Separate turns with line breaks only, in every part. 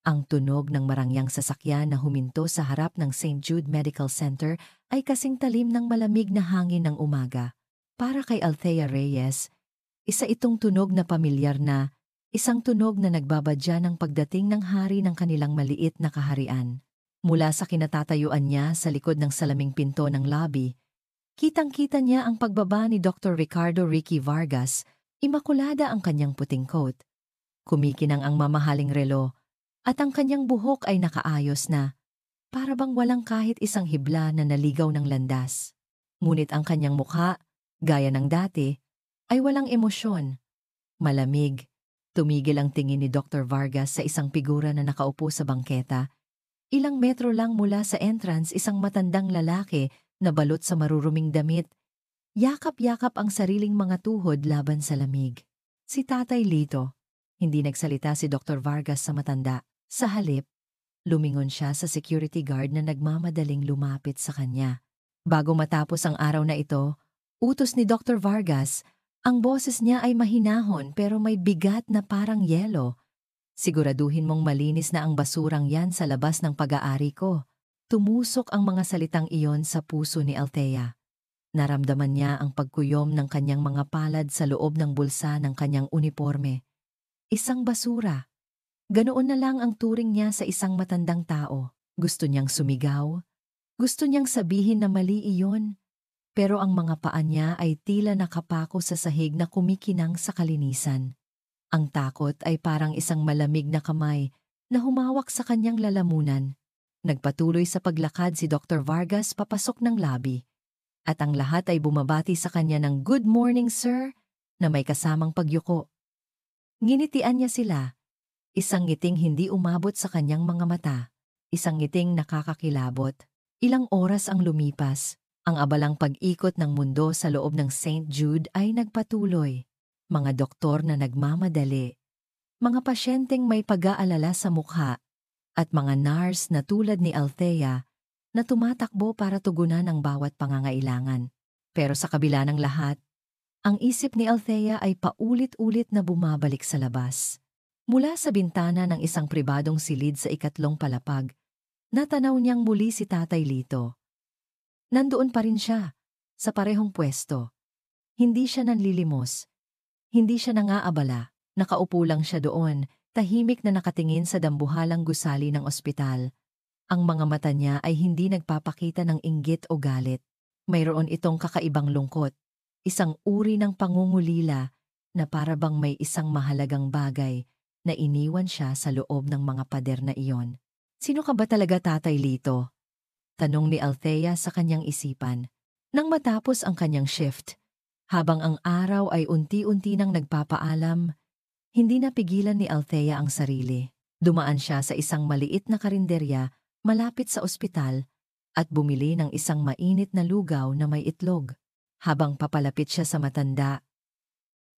Ang tunog ng marangyang sasakyan na huminto sa harap ng St. Jude Medical Center ay kasing talim ng malamig na hangin ng umaga. Para kay Althea Reyes, isa itong tunog na pamilyar na, isang tunog na nagbabadya ng pagdating ng hari ng kanilang maliit na kaharian. Mula sa kinatatayuan niya sa likod ng salaming pinto ng lobby, kitang-kita niya ang pagbaba ni Dr. Ricardo Ricky Vargas, imakulada ang kanyang puting coat. Kumikinang ang mamahaling relo, at ang kanyang buhok ay nakaayos na, para bang walang kahit isang hibla na naligaw ng landas. Ngunit ang kanyang mukha, gaya ng dati, ay walang emosyon. Malamig. Tumigil ang tingin ni Dr. Vargas sa isang figura na nakaupo sa bangketa. Ilang metro lang mula sa entrance, isang matandang lalaki na balot sa maruruming damit. Yakap-yakap ang sariling mga tuhod laban sa lamig. Si Tatay Lito. Hindi nagsalita si Dr. Vargas sa matanda. Sa halip, lumingon siya sa security guard na nagmamadaling lumapit sa kanya. Bago matapos ang araw na ito, utos ni Dr. Vargas, ang boses niya ay mahinahon pero may bigat na parang yelo. Siguraduhin mong malinis na ang basurang yan sa labas ng pag-aari ko. Tumusok ang mga salitang iyon sa puso ni Althea. Naramdaman niya ang pagkuyom ng kanyang mga palad sa loob ng bulsa ng kanyang uniforme. Isang basura. Ganoon na lang ang turing niya sa isang matandang tao. Gusto niyang sumigaw. Gusto niyang sabihin na mali iyon. Pero ang mga paa niya ay tila nakapako sa sahig na kumikinang sa kalinisan. Ang takot ay parang isang malamig na kamay na humawak sa kanyang lalamunan. Nagpatuloy sa paglakad si Dr. Vargas papasok ng lobby. At ang lahat ay bumabati sa kanya ng "Good morning, sir," na may kasamang pagyuko. Nginitian niya sila. Isang ngiting hindi umabot sa kanyang mga mata. Isang ngiting nakakakilabot. Ilang oras ang lumipas. Ang abalang pag-ikot ng mundo sa loob ng St. Jude ay nagpatuloy. Mga doktor na nagmamadali. Mga pasyenteng may pag-aalala sa mukha. At mga nurse na tulad ni Althea na tumatakbo para tugunan ang bawat pangangailangan. Pero sa kabila ng lahat, ang isip ni Althea ay paulit-ulit na bumabalik sa labas. Mula sa bintana ng isang pribadong silid sa ikatlong palapag, natanaw niyang muli si Tatay Lito. Nandoon pa rin siya, sa parehong pwesto. Hindi siya nanlilimos. Hindi siya nangaabala. Nakaupo lang siya doon, tahimik na nakatingin sa dambuhalang gusali ng ospital. Ang mga mata niya ay hindi nagpapakita ng inggit o galit. Mayroon itong kakaibang lungkot. Isang uri ng pangungulila na para bang may isang mahalagang bagay na iniwan siya sa loob ng mga pader na iyon. "Sino ka ba talaga, Tatay Lito?" tanong ni Althea sa kanyang isipan. Nang matapos ang kanyang shift, habang ang araw ay unti-unti nang nagpapaalam, hindi napigilan ni Althea ang sarili. Dumaan siya sa isang maliit na karinderya malapit sa ospital at bumili ng isang mainit na lugaw na may itlog. Habang papalapit siya sa matanda,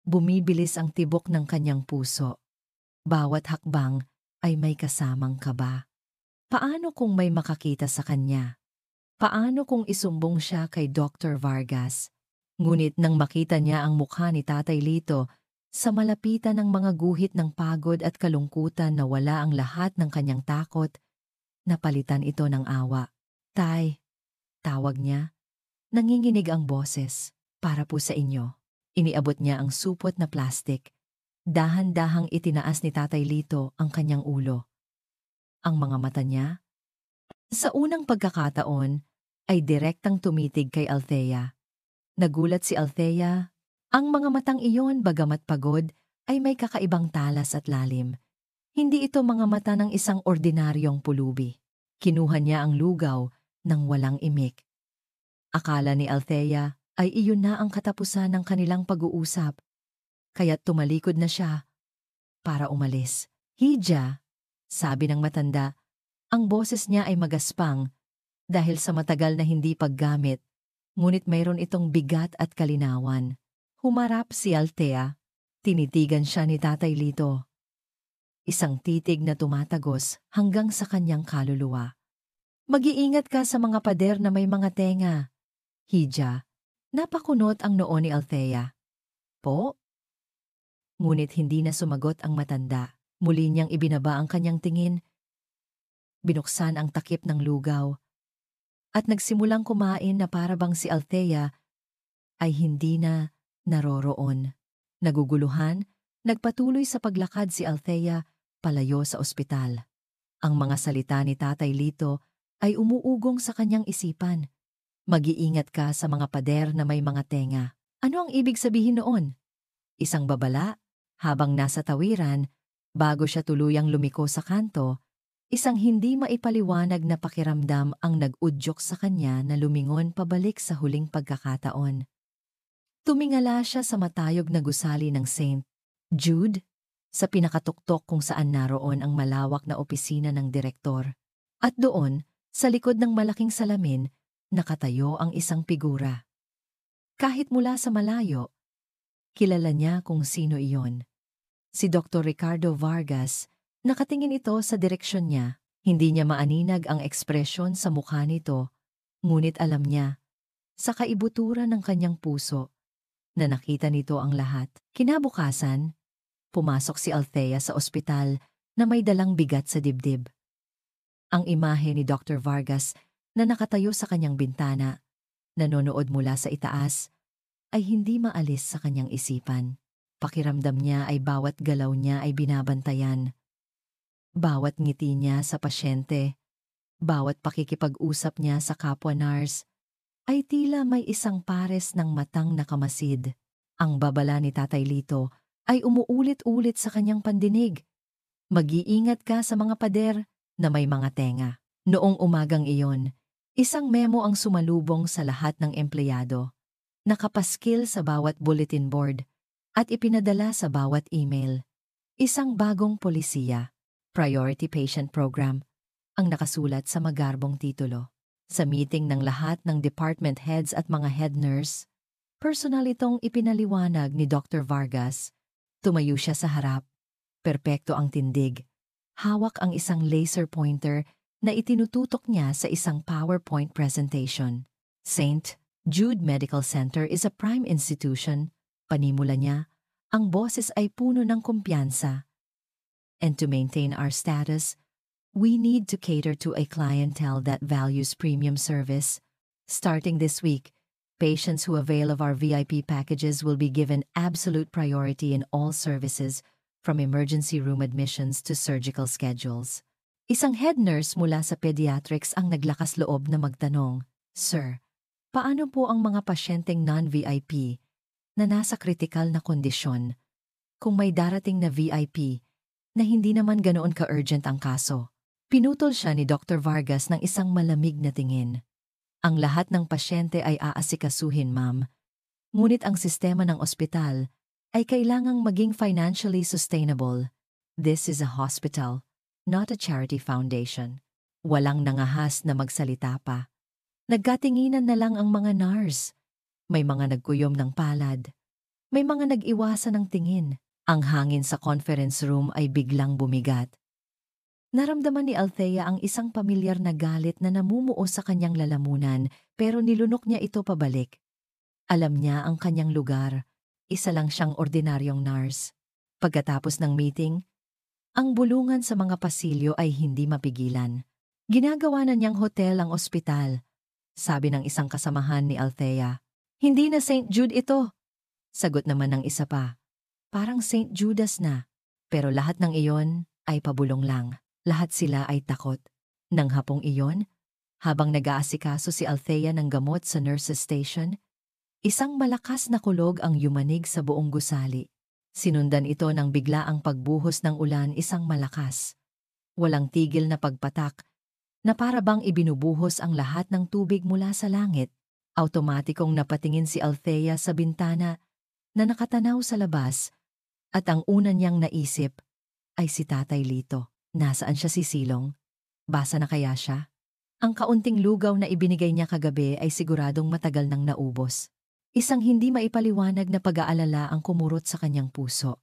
bumibilis ang tibok ng kanyang puso. Bawat hakbang ay may kasamang kaba. Paano kung may makakita sa kanya? Paano kung isumbong siya kay Dr. Vargas? Ngunit nang makita niya ang mukha ni Tatay Lito, sa malapitan ng mga guhit ng pagod at kalungkutan na wala ang lahat ng kanyang takot, napalitan ito ng awa. "Tay," tawag niya. Nanginginig ang boses. "Para po sa inyo." Iniabot niya ang supot na plastik. Dahan-dahang itinaas ni Tatay Lito ang kanyang ulo. Ang mga mata niya, sa unang pagkakataon, ay direktang tumitig kay Althea. Nagulat si Althea. Ang mga matang iyon, bagamat pagod, ay may kakaibang talas at lalim. Hindi ito mga mata ng isang ordinaryong pulubi. Kinuha niya ang lugaw nang walang imik. Akala ni Althea ay iyon na ang katapusan ng kanilang pag-uusap. Kaya't tumalikod na siya para umalis. "Hija," sabi ng matanda. Ang boses niya ay magaspang dahil sa matagal na hindi paggamit, ngunit mayroon itong bigat at kalinawan. Humarap si Althea. Tinitigan siya ni Tatay Lito. Isang titig na tumatagos hanggang sa kanyang kaluluwa. "Mag-iingat ka sa mga pader na may mga tenga." "Hija." Napakunot ang noo ni Althea. "Po?" Ngunit hindi na sumagot ang matanda. Muli niyang ibinaba ang kanyang tingin. binuksan ang takip ng lugaw, at nagsimulang kumain na para bang si Althea ay hindi na naroroon. Naguguluhan, nagpatuloy sa paglakad si Althea palayo sa ospital. Ang mga salita ni Tatay Lito ay umuugong sa kanyang isipan. Mag-iingat ka sa mga pader na may mga tenga. Ano ang ibig sabihin noon? Isang babala, habang nasa tawiran, bago siya tuluyang lumiko sa kanto, isang hindi maipaliwanag na pakiramdam ang nag-udyok sa kanya na lumingon pabalik sa huling pagkakataon. Tumingala siya sa matayog na gusali ng St. Jude, sa pinakatuktok kung saan naroon ang malawak na opisina ng direktor. At doon, sa likod ng malaking salamin, nakatayo ang isang figura. Kahit mula sa malayo, kilala niya kung sino iyon. Si Dr. Ricardo Vargas. Nakatingin ito sa direksyon niya. Hindi niya maaninag ang ekspresyon sa mukha nito, ngunit alam niya, sa kaibuturan ng kanyang puso, na nakita nito ang lahat. Kinabukasan, pumasok si Althea sa ospital na may dalang bigat sa dibdib. Ang imahe ni Dr. Vargas na nakatayo sa kanyang bintana, nanonood mula sa itaas, ay hindi maalis sa kanyang isipan. Pakiramdam niya ay bawat galaw niya ay binabantayan. Bawat ngiti niya sa pasyente, bawat pakikipag-usap niya sa kapwa nurse, ay tila may isang pares ng matang nakamasid. Ang babala ni Tatay Lito ay umuulit-ulit sa kanyang pandinig. Mag-iingat ka sa mga pader na may mga tenga. Noong umagang iyon, isang memo ang sumalubong sa lahat ng empleyado. Nakapaskil sa bawat bulletin board at ipinadala sa bawat email. Isang bagong polisiya. Priority Patient Program, ang nakasulat sa magarbong titulo. Sa meeting ng lahat ng department heads at mga head nurse, personal itong ipinaliwanag ni Dr. Vargas. Tumayo siya sa harap. Perpekto ang tindig. Hawak ang isang laser pointer na itinututok niya sa isang PowerPoint presentation. St. Jude Medical Center is a prime institution. Panimula niya, ang boses ay puno ng kumpiyansa. And to maintain our status, we need to cater to a clientele that values premium service. Starting this week, patients who avail of our VIP packages will be given absolute priority in all services, from emergency room admissions to surgical schedules. Isang head nurse mula sa pediatrics ang naglakas loob na magtanong, "Sir, paano po ang mga pasyenteng non-VIP na nasa kritikal na kondisyon kung may darating na VIP na hindi naman ganoon ka-urgent ang kaso?" Pinutol siya ni Dr. Vargas ng isang malamig na tingin. "Ang lahat ng pasyente ay aasikasuhin, ma'am. Ngunit ang sistema ng ospital ay kailangang maging financially sustainable. This is a hospital, not a charity foundation." Walang nangahas na magsalita pa. Nagkatinginan na lang ang mga nurse. May mga nagkuyom ng palad. May mga nag-iwasan ng tingin. Ang hangin sa conference room ay biglang bumigat. Naramdaman ni Althea ang isang pamilyar na galit na namumuo sa kanyang lalamunan, pero nilunok niya ito pabalik. Alam niya ang kanyang lugar. Isa lang siyang ordinaryong nurse. Pagkatapos ng meeting, ang bulungan sa mga pasilyo ay hindi mapigilan. Ginagawa na niyang hotel ang ospital. Sabi ng isang kasamahan ni Althea, "Hindi na St. Jude ito." Sagot naman ng isa pa, "Parang St. Judas na." Pero lahat ng iyon ay pabulong lang. Lahat sila ay takot. Nang hapong iyon, habang nag-aasikaso si Althea ng gamot sa nurse's station, isang malakas na kulog ang yumanig sa buong gusali. Sinundan ito ng biglaang pagbuhos ng ulan, isang malakas. Walang tigil na pagpatak, na para bang ibinubuhos ang lahat ng tubig mula sa langit. Automatikong napatingin si Althea sa bintana na nakatanaw sa labas, at ang una niyang naisip ay si Tatay Lito. Nasaan siya sisilong? Basa na kaya siya? Ang kaunting lugaw na ibinigay niya kagabi ay siguradong matagal nang naubos. Isang hindi maipaliwanag na pag-aalala ang kumurot sa kanyang puso.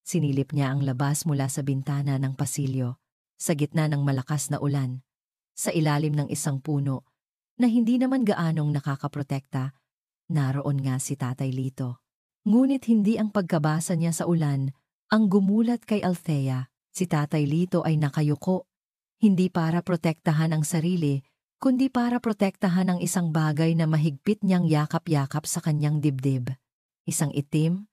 Sinilip niya ang labas mula sa bintana ng pasilyo, sa gitna ng malakas na ulan, sa ilalim ng isang puno na hindi naman gaanong nakakaprotekta. Naroon nga si Tatay Lito. Ngunit hindi ang pagkabasa niya sa ulan ang gumulat kay Althea. Si Tatay Lito ay nakayuko, Hindi para protektahan ang sarili, kundi para protektahan ang isang bagay na mahigpit niyang yakap-yakap sa kanyang dibdib. Isang itim,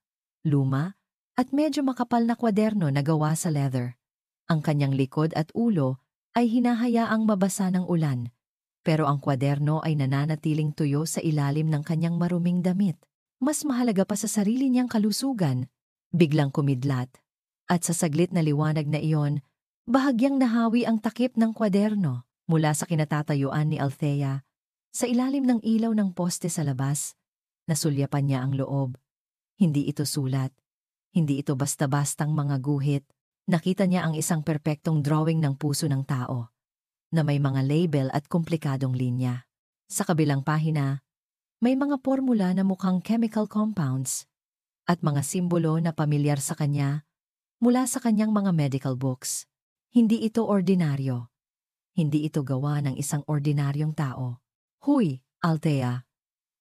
luma, at medyo makapal na kwaderno na gawa sa leather. Ang kanyang likod at ulo ay hinahayaang mabasa ng ulan, pero ang kwaderno ay nananatiling tuyo sa ilalim ng kanyang maruming damit. Mas mahalaga pa sa sarili niyang kalusugan, biglang kumidlat. At sa saglit na liwanag na iyon, bahagyang nahawi ang takip ng kwaderno mula sa kinatatayuan ni Althea. Sa ilalim ng ilaw ng poste sa labas, nasulyapan niya ang loob. Hindi ito sulat. Hindi ito basta-bastang mga guhit. Nakita niya ang isang perpektong drawing ng puso ng tao, na may mga label at komplikadong linya. Sa kabilang pahina, may mga formula na mukhang chemical compounds at mga simbolo na pamilyar sa kanya mula sa kanyang mga medical books. Hindi ito ordinaryo. Hindi ito gawa ng isang ordinaryong tao. Huy, Althea.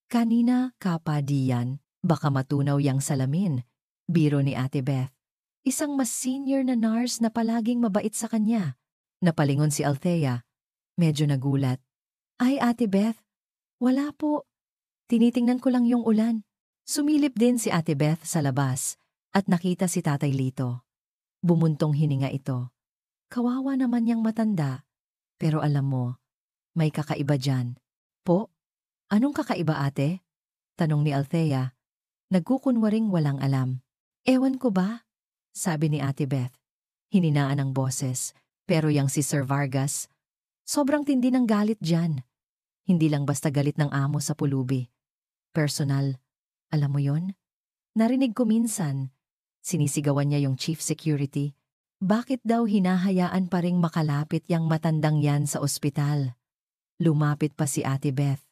Kanina ka pa diyan, baka matunaw yang salamin. Biro ni Ate Beth. Isang mas senior na nurse na palaging mabait sa kanya. Napalingon si Althea. Medyo nagulat. Ay, Ate Beth, wala po. Tinitingnan ko lang yung ulan. Sumilip din si Ate Beth sa labas at nakita si Tatay Lito. Bumuntong hininga ito. Kawawa naman niyang matanda. Pero alam mo, may kakaiba dyan. Po? Anong kakaiba, ate? Tanong ni Althea. Nagkukunwaring walang alam. Ewan ko ba? Sabi ni Ate Beth. Hininaan ang boses, pero yang si Sir Vargas, sobrang tindi ng galit dyan. Hindi lang basta galit ng amo sa pulubi. Personal. Alam mo yon? Narinig ko minsan. Sinisigawan niya yung chief security. Bakit daw hinahayaan pa ring makalapit yang matandang yan sa ospital? Lumapit pa si Ate Beth.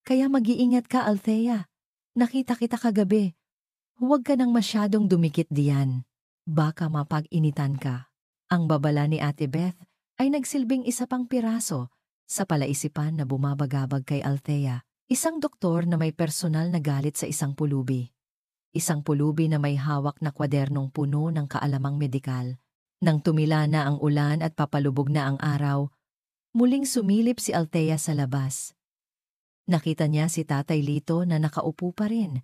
Kaya mag-iingat ka, Althea. Nakita kita kagabi. Huwag ka nang masyadong dumikit diyan. Baka mapag-initan ka. Ang babala ni Ate Beth ay nagsilbing isa pang piraso sa palaisipan na bumabagabag kay Althea. Isang doktor na may personal na galit sa isang pulubi. Isang pulubi na may hawak na kwadernong puno ng kaalamang medikal. Nang tumila na ang ulan at papalubog na ang araw, muling sumilip si Althea sa labas. Nakita niya si Tatay Lito na nakaupo pa rin.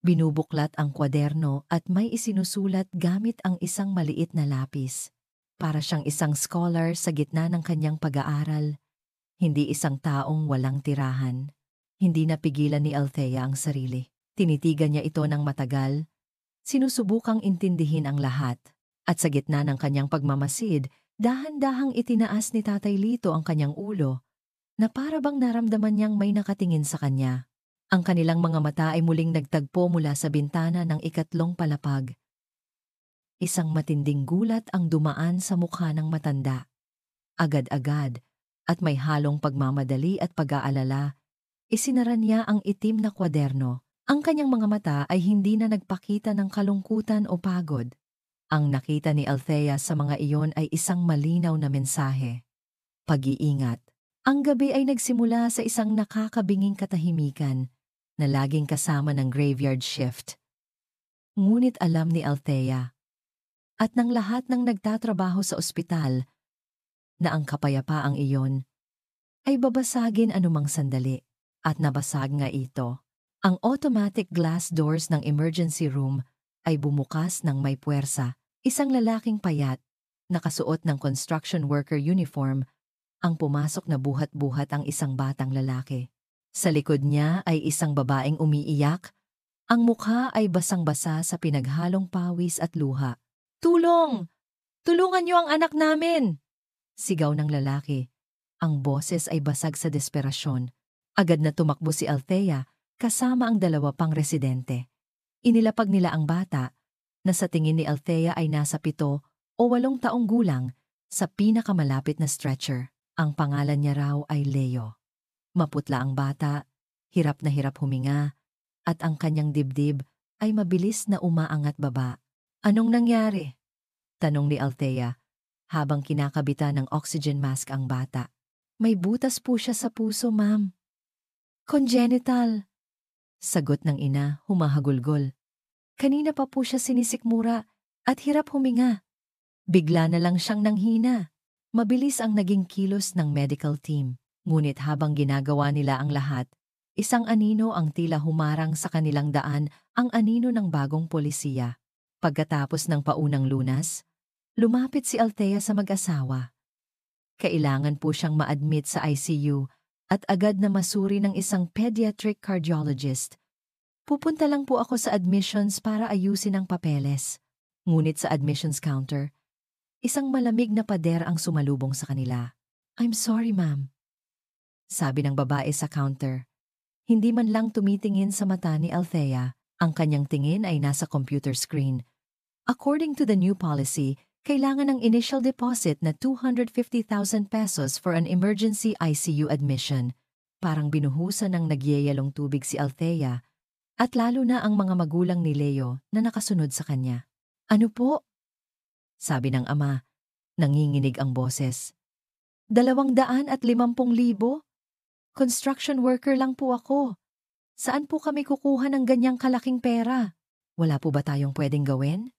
Binubuklat ang kwaderno at may isinusulat gamit ang isang maliit na lapis. Para siyang isang scholar sa gitna ng kanyang pag-aaral. Hindi isang taong walang tirahan. Hindi napigilan ni Althea ang sarili. Tinitigan niya ito ng matagal. Sinusubukang intindihin ang lahat. At sa gitna ng kanyang pagmamasid, dahan-dahang itinaas ni Tatay Lito ang kanyang ulo na para bang naramdaman niyang may nakatingin sa kanya. Ang kanilang mga mata ay muling nagtagpo mula sa bintana ng ikatlong palapag. Isang matinding gulat ang dumaan sa mukha ng matanda. Agad-agad, at may halong pagmamadali at pag-aalala, isinara niya ang itim na kwaderno. Ang kanyang mga mata ay hindi na nagpakita ng kalungkutan o pagod. Ang nakita ni Althea sa mga iyon ay isang malinaw na mensahe. Pag-iingat. Ang gabi ay nagsimula sa isang nakakabinging katahimikan na laging kasama ng graveyard shift. Ngunit alam ni Althea at ng lahat ng nagtatrabaho sa ospital na ang kapayapaang iyon ay babasagin anumang sandali at nabasag nga ito. Ang automatic glass doors ng emergency room ay bumukas ng may puwersa. Isang lalaking payat, nakasuot ng construction worker uniform, ang pumasok na buhat-buhat ang isang batang lalaki. Sa likod niya ay isang babaeng umiiyak. Ang mukha ay basang-basa sa pinaghalong pawis at luha. Tulong! Tulungan niyo ang anak namin! Sigaw ng lalaki. Ang boses ay basag sa desperasyon. Agad na tumakbo si Althea kasama ang dalawa pang residente. Inilapag nila ang bata na sa tingin ni Althea ay nasa 7 o 8 taong gulang sa pinakamalapit na stretcher. Ang pangalan niya raw ay Leo. Maputla ang bata, hirap na hirap huminga, at ang kanyang dibdib ay mabilis na umaangat baba. Anong nangyari? Tanong ni Althea habang kinakabitan ng oxygen mask ang bata. May butas po siya sa puso, ma'am. Congenital. Sagot ng ina, humahagulgol. Kanina pa po siya sinisikmura at hirap huminga. Bigla na lang siyang nanghina. Mabilis ang naging kilos ng medical team, ngunit habang ginagawa nila ang lahat, isang anino ang tila humarang sa kanilang daan, ang anino ng bagong polisiya. Pagkatapos ng paunang lunas, lumapit si Althea sa mag-asawa. Kailangan po siyang ma-admit sa ICU at agad na masuri ng isang pediatric cardiologist. Pupunta lang po ako sa admissions para ayusin ang papeles. Ngunit sa admissions counter, isang malamig na pader ang sumalubong sa kanila. "I'm sorry, ma'am," sabi ng babae sa counter. Hindi man lang tumitingin sa mata ni Althea, ang kanyang tingin ay nasa computer screen. According to the new policy, kailangan ng initial deposit na 250,000 pesos for an emergency ICU admission. Parang binuhusan ng nagyayalong tubig si Althea, at lalo na ang mga magulang ni Leo na nakasunod sa kanya. "Ano po?" sabi ng ama. Nanginginig ang boses. 250,000? Construction worker lang po ako. Saan po kami kukuha ng ganyang kalaking pera? Wala po ba tayong pwedeng gawin?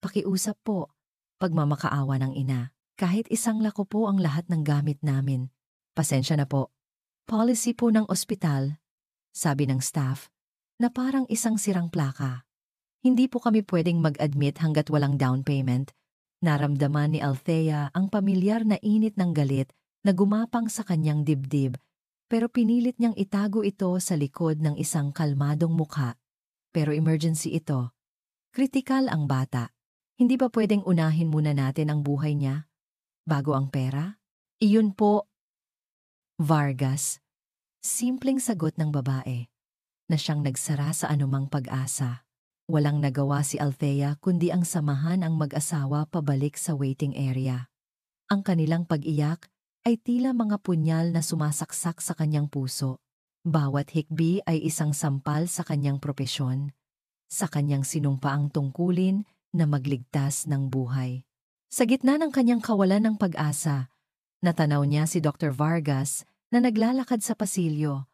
Pakiusap po. Pagmamakaawa ng ina. "Kahit isang lako po ang lahat ng gamit namin. Pasensya na po." "Policy po ng ospital," sabi ng staff, na parang isang sirang plaka. "Hindi po kami pwedeng mag-admit hanggat walang down payment." Naramdaman ni Althea ang pamilyar na init ng galit na gumapang sa kanyang dibdib, pero pinilit niyang itago ito sa likod ng isang kalmadong mukha. "Pero emergency ito. Kritikal ang bata. Hindi ba pwedeng unahin muna natin ang buhay niya bago ang pera?" "Iyon po, Vargas." Simpleng sagot ng babae, na siyang nagsara sa anumang pag-asa. Walang nagawa si Althea kundi ang samahan ang mag-asawa pabalik sa waiting area. Ang kanilang pag-iyak ay tila mga punyal na sumasaksak sa kanyang puso. Bawat hikbi ay isang sampal sa kanyang propesyon, sa kanyang sinumpaang tungkulin na magligtas ng buhay. Sa gitna ng kanyang kawalan ng pag-asa, natanaw niya si Dr. Vargas na naglalakad sa pasilyo,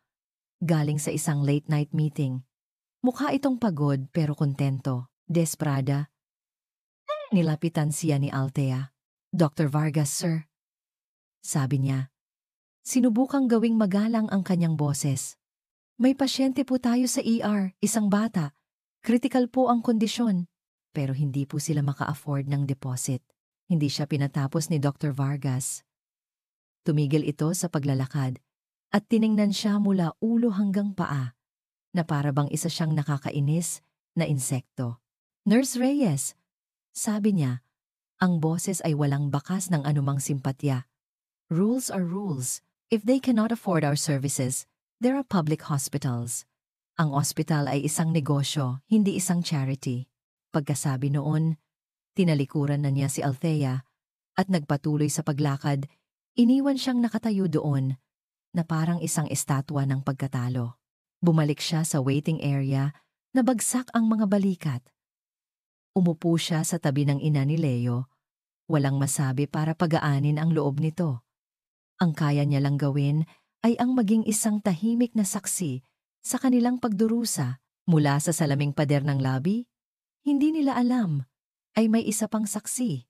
galing sa isang late-night meeting. Mukha itong pagod pero kontento. Desperada, nilapitan siya ni Althea. "Dr. Vargas, sir," sabi niya. Sinubukang gawing magalang ang kanyang boses. "May pasyente po tayo sa ER, isang bata. Critical po ang kondisyon." Pero hindi po sila maka-afford ng deposit. Hindi siya pinatapos ni Dr. Vargas. Tumigil ito sa paglalakad at tiningnan siya mula ulo hanggang paa, na para bang isa siyang nakakainis na insekto. "Nurse Reyes," sabi niya, ang boses ay walang bakas ng anumang simpatya. "Rules are rules. If they cannot afford our services, there are public hospitals." Ang ospital ay isang negosyo, hindi isang charity. Pagkasabi noon, tinalikuran na niya si Althea at nagpatuloy sa paglakad. Iniwan siyang nakatayo doon na parang isang estatwa ng pagkatalo. Bumalik siya sa waiting area na bagsak ang mga balikat. Umupo siya sa tabi ng ina ni Leo. Walang masabi para pagaanin ang loob nito. Ang kaya niya lang gawin ay ang maging isang tahimik na saksi sa kanilang pagdurusa mula sa salaming pader ng lobby. Hindi nila alam ay may isa pang saksi.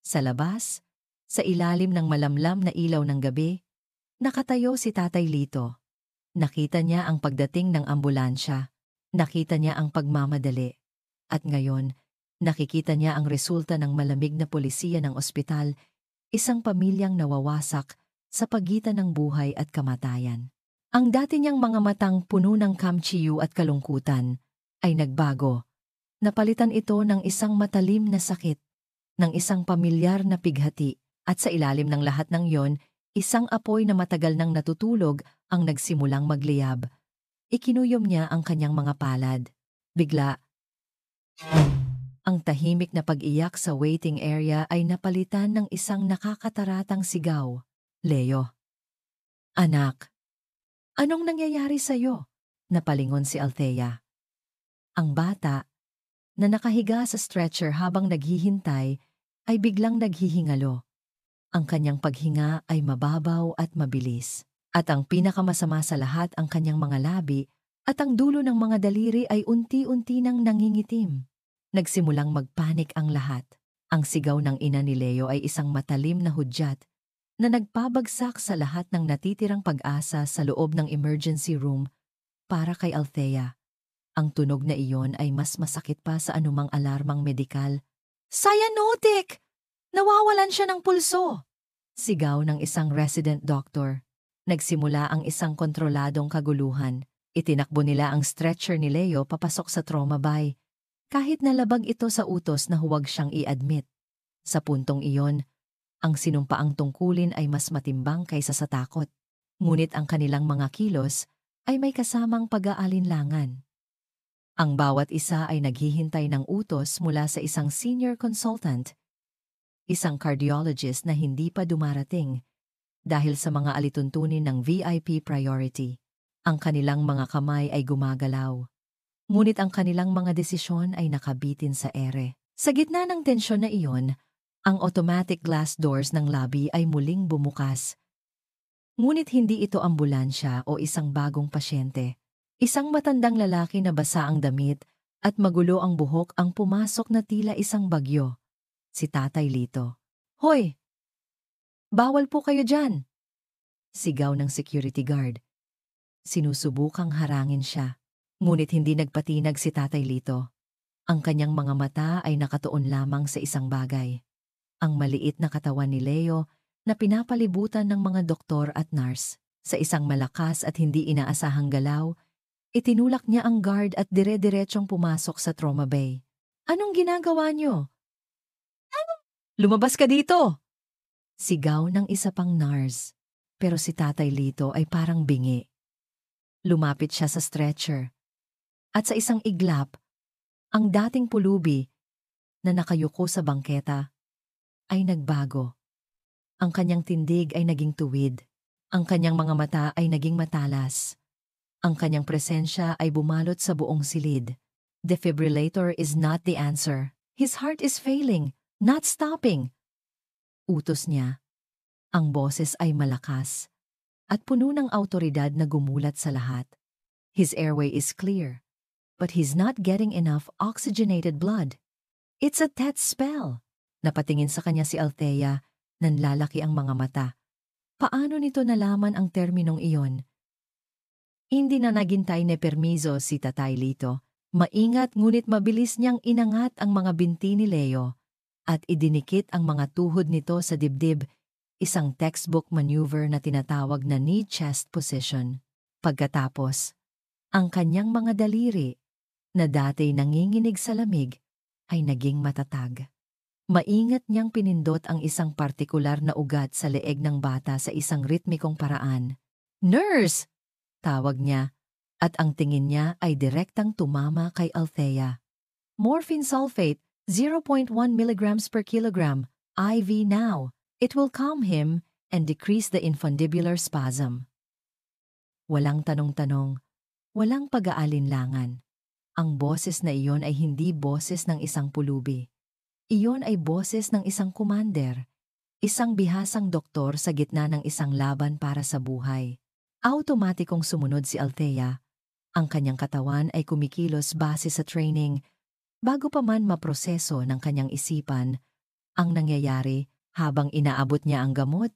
Sa labas, sa ilalim ng malamlam na ilaw ng gabi, nakatayo si Tatay Lito. Nakita niya ang pagdating ng ambulansya. Nakita niya ang pagmamadali. At ngayon, nakikita niya ang resulta ng malamig na polisiya ng ospital, isang pamilyang nawawasak sa pagitan ng buhay at kamatayan. Ang dati niyang mga matang puno ng kamchiyu at kalungkutan ay nagbago. Napalitan ito ng isang matalim na sakit, ng isang pamilyar na pighati, at sa ilalim ng lahat ng yon, isang apoy na matagal nang natutulog ang nagsimulang magliyab. Ikinuyom niya ang kanyang mga palad. Bigla, ang tahimik na pag-iyak sa waiting area ay napalitan ng isang nakakataratang sigaw. "Leo, anak, anong nangyayari sa'yo?" Napalingon si Althea. Ang bata, na nakahiga sa stretcher habang naghihintay, ay biglang naghihingalo. Ang kanyang paghinga ay mababaw at mabilis. At ang pinakamasama sa lahat, ang kanyang mga labi at ang dulo ng mga daliri ay unti-unti nang nangingitim. Nagsimulang magpanik ang lahat. Ang sigaw ng ina ni Leo ay isang matalim na hudyat na nagpabagsak sa lahat ng natitirang pag-asa sa loob ng emergency room para kay Althea. Ang tunog na iyon ay mas masakit pa sa anumang alarmang medikal. Cyanotic! Nawawalan siya ng pulso! Sigaw ng isang resident doctor. Nagsimula ang isang kontroladong kaguluhan. Itinakbo nila ang stretcher ni Leo papasok sa trauma bay. Kahit nalabag ito sa utos na huwag siyang i-admit. Sa puntong iyon, ang sinumpaang tungkulin ay mas matimbang kaysa sa takot. Ngunit ang kanilang mga kilos ay may kasamang pag-aalinlangan. Ang bawat isa ay naghihintay ng utos mula sa isang senior consultant, isang cardiologist na hindi pa dumarating dahil sa mga alituntunin ng VIP priority. Ang kanilang mga kamay ay gumagalaw. Ngunit ang kanilang mga desisyon ay nakabitin sa ere. Sa gitna ng tensyon na iyon, ang automatic glass doors ng lobby ay muling bumukas. Ngunit hindi ito ambulansya o isang bagong pasyente. Isang matandang lalaki na basa ang damit at magulo ang buhok ang pumasok na tila isang bagyo. Si Tatay Lito. Hoy! Bawal po kayo dyan! Sigaw ng security guard. Sinusubukang harangin siya. Ngunit hindi nagpatinag si Tatay Lito. Ang kanyang mga mata ay nakatuon lamang sa isang bagay. Ang maliit na katawan ni Leo na pinapalibutan ng mga doktor at nurse. Sa isang malakas at hindi inaasahang galaw, itinulak niya ang guard at dire-diretsong pumasok sa trauma bay. Anong ginagawa niyo? Lumabas ka dito! Sigaw ng isa pang nurse. Pero si Tatay Lito ay parang bingi. Lumapit siya sa stretcher. At sa isang iglap, ang dating pulubi na nakayuko sa bangketa ay nagbago. Ang kanyang tindig ay naging tuwid. Ang kanyang mga mata ay naging matalas. Ang kanyang presensya ay bumalot sa buong silid. Defibrillator is not the answer. His heart is failing, not stopping. Utos niya. Ang boses ay malakas at puno ng awtoridad na gumulat sa lahat. His airway is clear, but he's not getting enough oxygenated blood. It's a death spell. Napatingin sa kanya si Althea, nanlalaki ang mga mata. Paano nito nalaman ang terminong iyon? Hindi na naghintay ni permiso si Tatay Lito. Maingat ngunit mabilis niyang inangat ang mga binti ni Leo at idinikit ang mga tuhod nito sa dibdib, isang textbook maneuver na tinatawag na knee chest position. Pagkatapos, ang kanyang mga daliri, na dati nanginginig sa lamig, ay naging matatag. Maingat niyang pinindot ang isang partikular na ugat sa leeg ng bata sa isang ritmikong paraan. Nurse! Tawag niya, at ang tingin niya ay direktang tumama kay Althea. Morphine sulfate, 0.1 milligrams per kilogram, IV now. It will calm him and decrease the infundibular spasm. Walang tanong-tanong, walang pag-aalinlangan. Ang boses na iyon ay hindi boses ng isang pulubi. Iyon ay boses ng isang commander, isang bihasang doktor sa gitna ng isang laban para sa buhay. Automatikong sumunod si Althea. Ang kanyang katawan ay kumikilos base sa training. Bago pa man maproseso ng kanyang isipan, ang nangyayari habang inaabot niya ang gamot,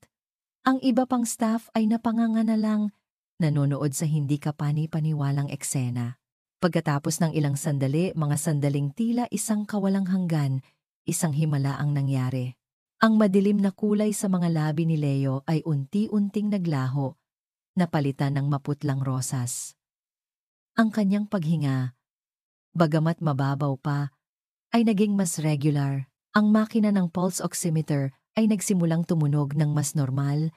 ang iba pang staff ay napanganga lang, nanonood sa hindi kapani-paniwalang eksena. Pagkatapos ng ilang sandali, mga sandaling tila isang kawalang hanggan, isang himala ang nangyari. Ang madilim na kulay sa mga labi ni Leo ay unti-unting naglaho, napalitan ng maputlang rosas. Ang kanyang paghinga, bagamat mababaw pa, ay naging mas regular. Ang makina ng pulse oximeter ay nagsimulang tumunog ng mas normal.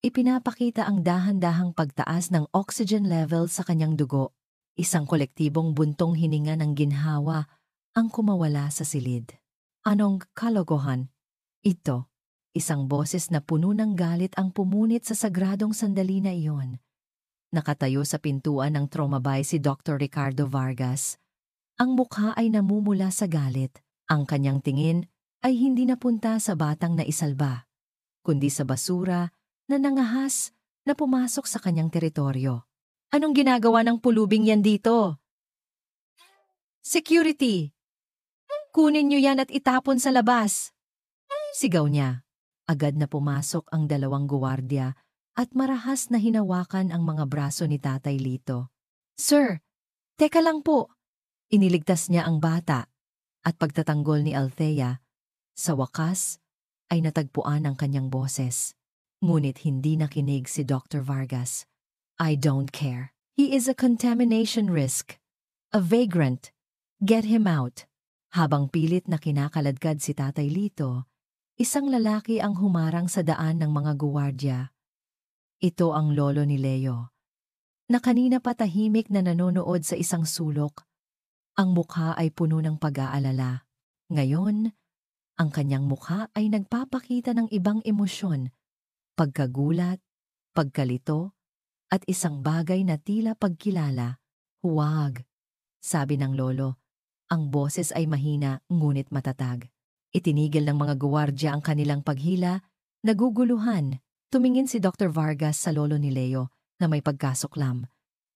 Ipinapakita ang dahan-dahang pagtaas ng oxygen level sa kanyang dugo. Isang kolektibong buntong hininga ng ginhawa ang kumawala sa silid. Anong kalokohan? Ito, isang boses na puno ng galit ang pumunit sa sagradong sandali na iyon. Nakatayo sa pintuan ng trauma bay si Dr. Ricardo Vargas. Ang mukha ay namumula sa galit. Ang kanyang tingin ay hindi napunta sa batang na isalba, kundi sa basura na nangahas na pumasok sa kanyang teritoryo. Anong ginagawa ng pulubing yan dito? Security! Kunin niyo yan at itapon sa labas! Sigaw niya. Agad na pumasok ang dalawang guwardiya at marahas na hinawakan ang mga braso ni Tatay Lito. "Sir, teka lang po." Iniligtas niya ang bata at pagtatanggol ni Althea, sa wakas ay natagpuan ang kanyang boses. Ngunit hindi nakinig si Dr. Vargas. "I don't care. He is a contamination risk. A vagrant. Get him out." Habang pilit na kinakaladkad si Tatay Lito, isang lalaki ang humarang sa daan ng mga guwardya. Ito ang lolo ni Leo, na kanina pa tahimik na nanonood sa isang sulok. Ang mukha ay puno ng pag-aalala. Ngayon, ang kanyang mukha ay nagpapakita ng ibang emosyon, pagkagulat, pagkalito, at isang bagay na tila pagkilala. "Huwag," sabi ng lolo. Ang boses ay mahina ngunit matatag. Itinigil ng mga guwardya ang kanilang paghila, naguguluhan. Tumingin si Dr. Vargas sa lolo ni Leo na may pagkasuklam.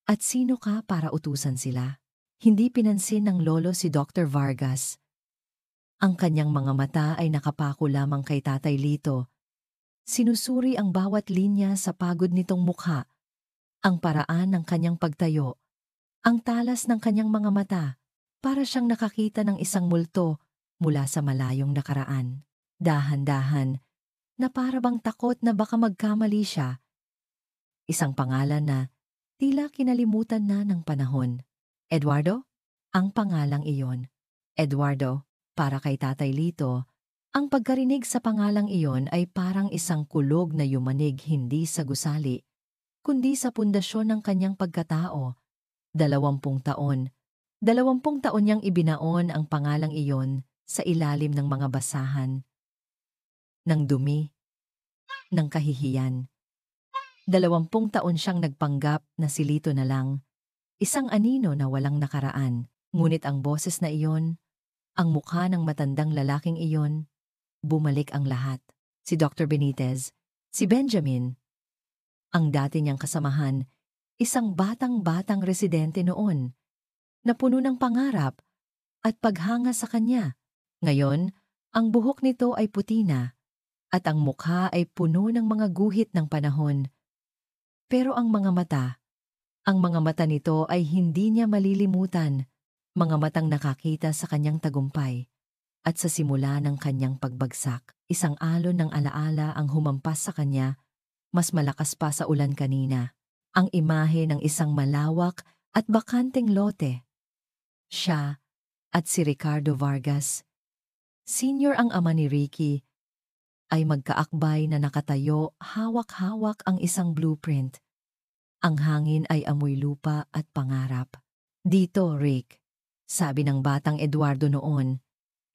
"At sino ka para utusan sila?" Hindi pinansin ng lolo si Dr. Vargas. Ang kanyang mga mata ay nakapako lamang kay Tatay Lito. Sinusuri ang bawat linya sa pagod nitong mukha, ang paraan ng kanyang pagtayo, ang talas ng kanyang mga mata, para siyang nakakita ng isang multo mula sa malayong nakaraan. Dahan-dahan, na para bang takot na baka magkamali siya. Isang pangalan na tila kinalimutan na ng panahon. "Eduardo?" Ang pangalang iyon. Eduardo, para kay Tatay Lito, ang pagkarinig sa pangalang iyon ay parang isang kulog na yumanig hindi sa gusali, kundi sa pundasyon ng kanyang pagkatao. 20 taon. 20 taon niyang ibinaon ang pangalang iyon sa ilalim ng mga basahan, ng dumi, ng kahihiyan. 20 taon siyang nagpanggap na si Lito na lang, isang anino na walang nakaraan. Ngunit ang boses na iyon, ang mukha ng matandang lalaking iyon, bumalik ang lahat. Si Dr. Benitez, si Benjamin, ang dati niyang kasamahan, isang batang-batang residente noon, na puno ng pangarap at paghanga sa kanya. Ngayon, ang buhok nito ay puti na, at ang mukha ay puno ng mga guhit ng panahon. Pero ang mga mata nito ay hindi niya malilimutan, mga matang nakakita sa kanyang tagumpay. At sa simula ng kanyang pagbagsak, isang alon ng alaala ang humampas sa kanya, mas malakas pa sa ulan kanina. Ang imahe ng isang malawak at bakanteng lote. Siya at si Ricardo Vargas, senior ang ama ni Ricky, ay magkaakbay na nakatayo, hawak-hawak ang isang blueprint. Ang hangin ay amoy lupa at pangarap. "Dito, Rick," sabi ng batang Eduardo noon,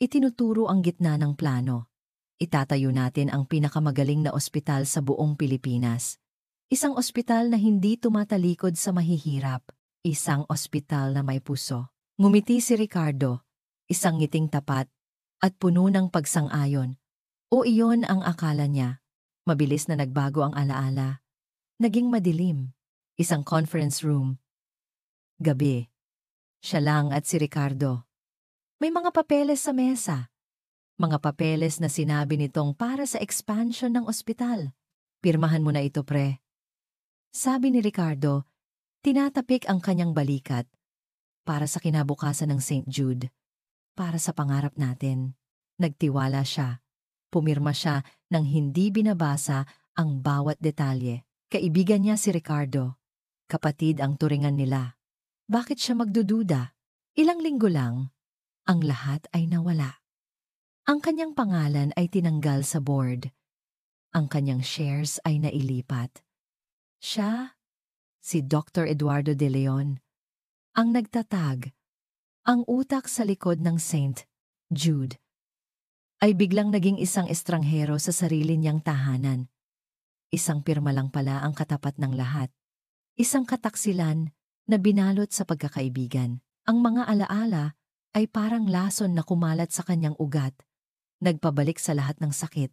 itinuturo ang gitna ng plano. "Itatayo natin ang pinakamagaling na ospital sa buong Pilipinas. Isang ospital na hindi tumatalikod sa mahihirap. Isang ospital na may puso." Ngumiti si Ricardo, isang ngiting tapat at puno ng pagsang-ayon. O iyon ang akala niya. Mabilis na nagbago ang alaala. Naging madilim. Isang conference room. Gabi. Siya lang at si Ricardo. May mga papeles sa mesa. Mga papeles na sinabi nitong para sa expansion ng ospital. "Pirmahan mo na ito, pre." Sabi ni Ricardo, tinatapik ang kanyang balikat. "Para sa kinabukasan ng St. Jude. Para sa pangarap natin." Nagtiwala siya. Pumirma siya nang hindi binabasa ang bawat detalye. Kaibigan niya si Ricardo. Kapatid ang turingan nila. Bakit siya magdududa? Ilang linggo lang, ang lahat ay nawala. Ang kanyang pangalan ay tinanggal sa board. Ang kanyang shares ay nailipat. Siya, si Dr. Eduardo De Leon, ang nagtatag, ang utak sa likod ng St. Jude, ay biglang naging isang estranghero sa sarili niyang tahanan. Isang pirma lang pala ang katapat ng lahat. Isang kataksilan na binalot sa pagkakaibigan. Ang mga alaala ay parang lason na kumalat sa kanyang ugat, nagpabalik sa lahat ng sakit.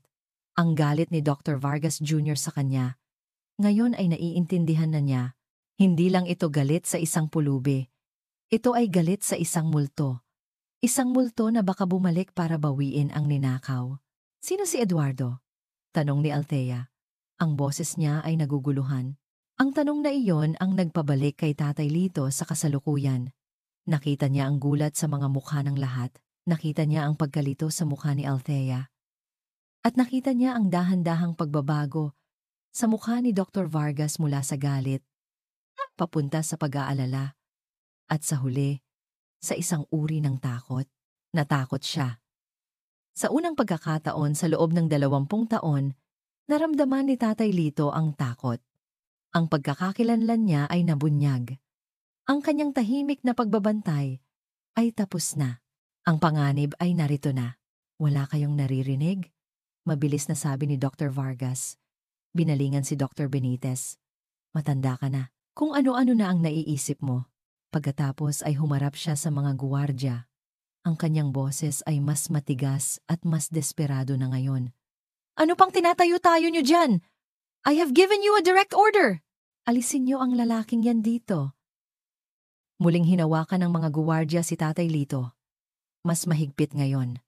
Ang galit ni Dr. Vargas Jr. sa kanya, ngayon ay naiintindihan na niya. Hindi lang ito galit sa isang pulubi. Ito ay galit sa isang multo. Isang multo na baka bumalik para bawiin ang ninakaw. Sino si Eduardo? Tanong ni Althea. Ang boses niya ay naguguluhan. Ang tanong na iyon ang nagpabalik kay Tatay Lito sa kasalukuyan. Nakita niya ang gulat sa mga mukha ng lahat. Nakita niya ang pagkalito sa mukha ni Althea. At nakita niya ang dahan-dahang pagbabago sa mukha ni Dr. Vargas mula sa galit, papunta sa pag-aalala, at sa huli, sa isang uri ng takot. Natakot siya. Sa unang pagkakataon sa loob ng 20 taon, naramdaman ni Tatay Lito ang takot. Ang pagkakakilanlan niya ay nabunyag. Ang kanyang tahimik na pagbabantay ay tapos na. Ang panganib ay narito na. Wala kayong naririnig? Mabilis na sabi ni Dr. Vargas. Binalingan si Dr. Benitez. Matanda ka na. Kung ano-ano na ang naiisip mo. Pagkatapos ay humarap siya sa mga guwardya. Ang kanyang boses ay mas matigas at mas desperado na ngayon. Ano pang tinatayo-tayo niyo dyan? I have given you a direct order. Alisin niyo ang lalaking yan dito. Muling hinawakan ng mga guwardya si Tatay Lito. Mas mahigpit ngayon.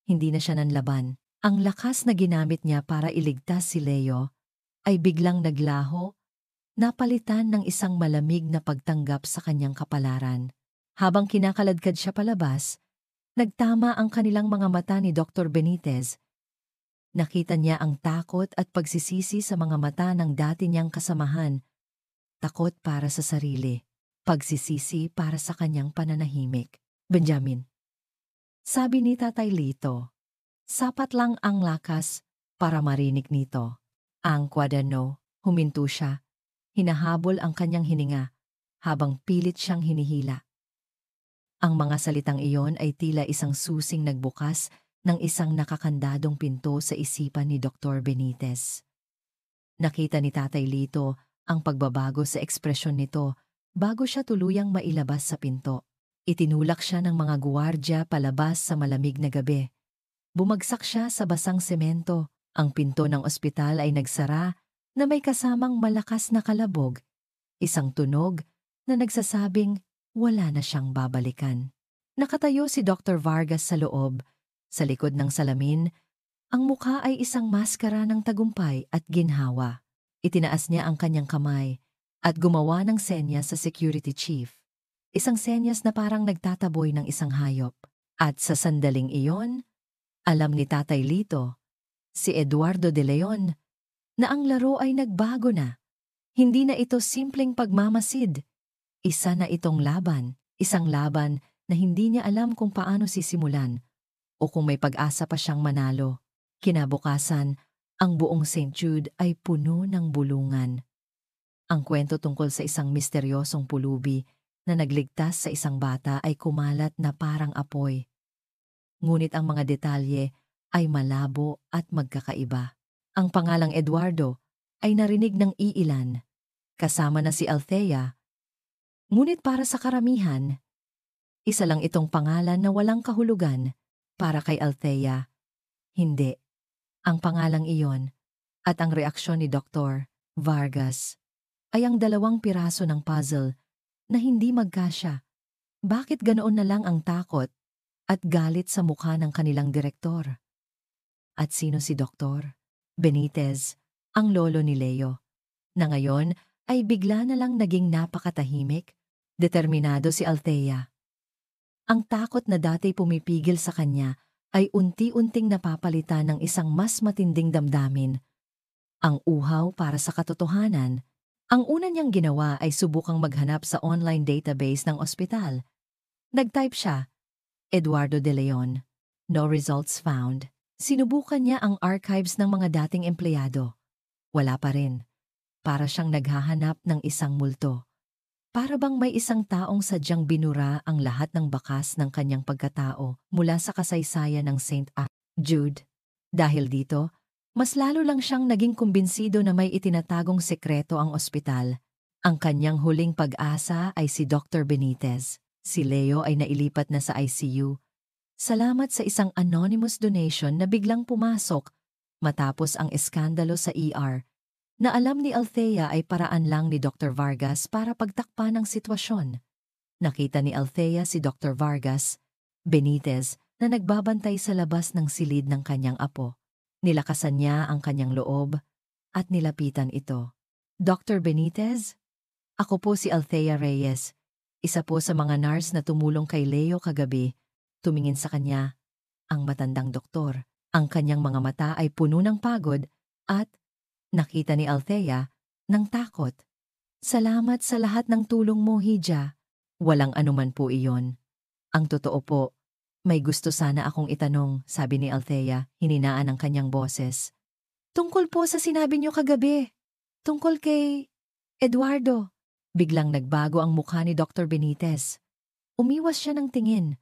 Hindi na siya nanlaban. Ang lakas na ginamit niya para iligtas si Leo ay biglang naglaho, napalitan ng isang malamig na pagtanggap sa kanyang kapalaran. Habang kinakaladkad siya palabas, nagtama ang kanilang mga mata ni Dr. Benitez. Nakita niya ang takot at pagsisisi sa mga mata ng dati niyang kasamahan. Takot para sa sarili, pagsisisi para sa kanyang pananahimik. Benjamin, sabi ni Tatay Lito, sapat lang ang lakas para marinig nito. Ang kwaderno, huminto siya. Hinahabol ang kanyang hininga habang pilit siyang hinihila. Ang mga salitang iyon ay tila isang susing nagbukas ng isang nakakandadong pinto sa isipan ni Dr. Benitez. Nakita ni Tatay Lito ang pagbabago sa ekspresyon nito bago siya tuluyang mailabas sa pinto. Itinulak siya ng mga guwardya palabas sa malamig na gabi. Bumagsak siya sa basang semento. Ang pinto ng ospital ay nagsara na may kasamang malakas na kalabog. Isang tunog na nagsasabing wala na siyang babalikan. Nakatayo si Dr. Vargas sa loob. Sa likod ng salamin, ang mukha ay isang maskara ng tagumpay at ginhawa. Itinaas niya ang kanyang kamay at gumawa ng senyas sa security chief. Isang senyas na parang nagtataboy ng isang hayop. At sa sandaling iyon, alam ni Tatay Lito, si Eduardo de Leon, na ang laro ay nagbago na. Hindi na ito simpleng pagmamasid. Isa na itong laban, isang laban na hindi niya alam kung paano sisimulan o kung may pag-asa pa siyang manalo. Kinabukasan, ang buong St. Jude ay puno ng bulungan. Ang kwento tungkol sa isang misteryosong pulubi na nagligtas sa isang bata ay kumalat na parang apoy. Ngunit ang mga detalye ay malabo at magkakaiba. Ang pangalang Eduardo ay narinig ng iilan, kasama na si Althea. Ngunit para sa karamihan, isa lang itong pangalan na walang kahulugan. Para kay Althea, hindi. Ang pangalang iyon at ang reaksyon ni Dr. Vargas ay ang 2 piraso ng puzzle na hindi magkasya. Bakit ganoon na lang ang takot at galit sa mukha ng kanilang direktor? At sino si Dr. Benitez, ang lolo ni Leo, na ngayon ay bigla na lang naging napakatahimik? Determinado si Althea. Ang takot na dati pumipigil sa kanya ay unti-unting napapalitan ng isang mas matinding damdamin. Ang uhaw para sa katotohanan. Ang una niyang ginawa ay subukang maghanap sa online database ng ospital. Nag-type siya, Eduardo de Leon. No results found. Sinubukan niya ang archives ng mga dating empleyado. Wala pa rin. Para siyang naghahanap ng isang multo. Para bang may isang taong sadyang binura ang lahat ng bakas ng kanyang pagkatao mula sa kasaysayan ng St. Jude. Dahil dito, mas lalo lang siyang naging kumbinsido na may itinatagong sekreto ang ospital. Ang kanyang huling pag-asa ay si Dr. Benitez. Si Leo ay nailipat na sa ICU. Salamat sa isang anonymous donation na biglang pumasok matapos ang eskandalo sa ER. Na alam ni Althea ay paraan lang ni Dr. Vargas para pagtakpan ang sitwasyon. Nakita ni Althea si Dr. Vargas, Benitez, na nagbabantay sa labas ng silid ng kanyang apo. Nilakasan niya ang kanyang loob at nilapitan ito. Dr. Benitez? Ako po si Althea Reyes, isa po sa mga nurse na tumulong kay Leo kagabi. Tumingin sa kanya ang matandang doktor. Ang kanyang mga mata ay puno ng pagod at nakita ni Althea ng takot. Salamat sa lahat ng tulong mo, Hija. Walang anuman po iyon. Ang totoo po, may gusto sana akong itanong, sabi ni Althea, hininaan ang kanyang boses. Tungkol po sa sinabi niyo kagabi. Tungkol kay Eduardo. Biglang nagbago ang mukha ni Dr. Benitez. Umiwas siya ng tingin.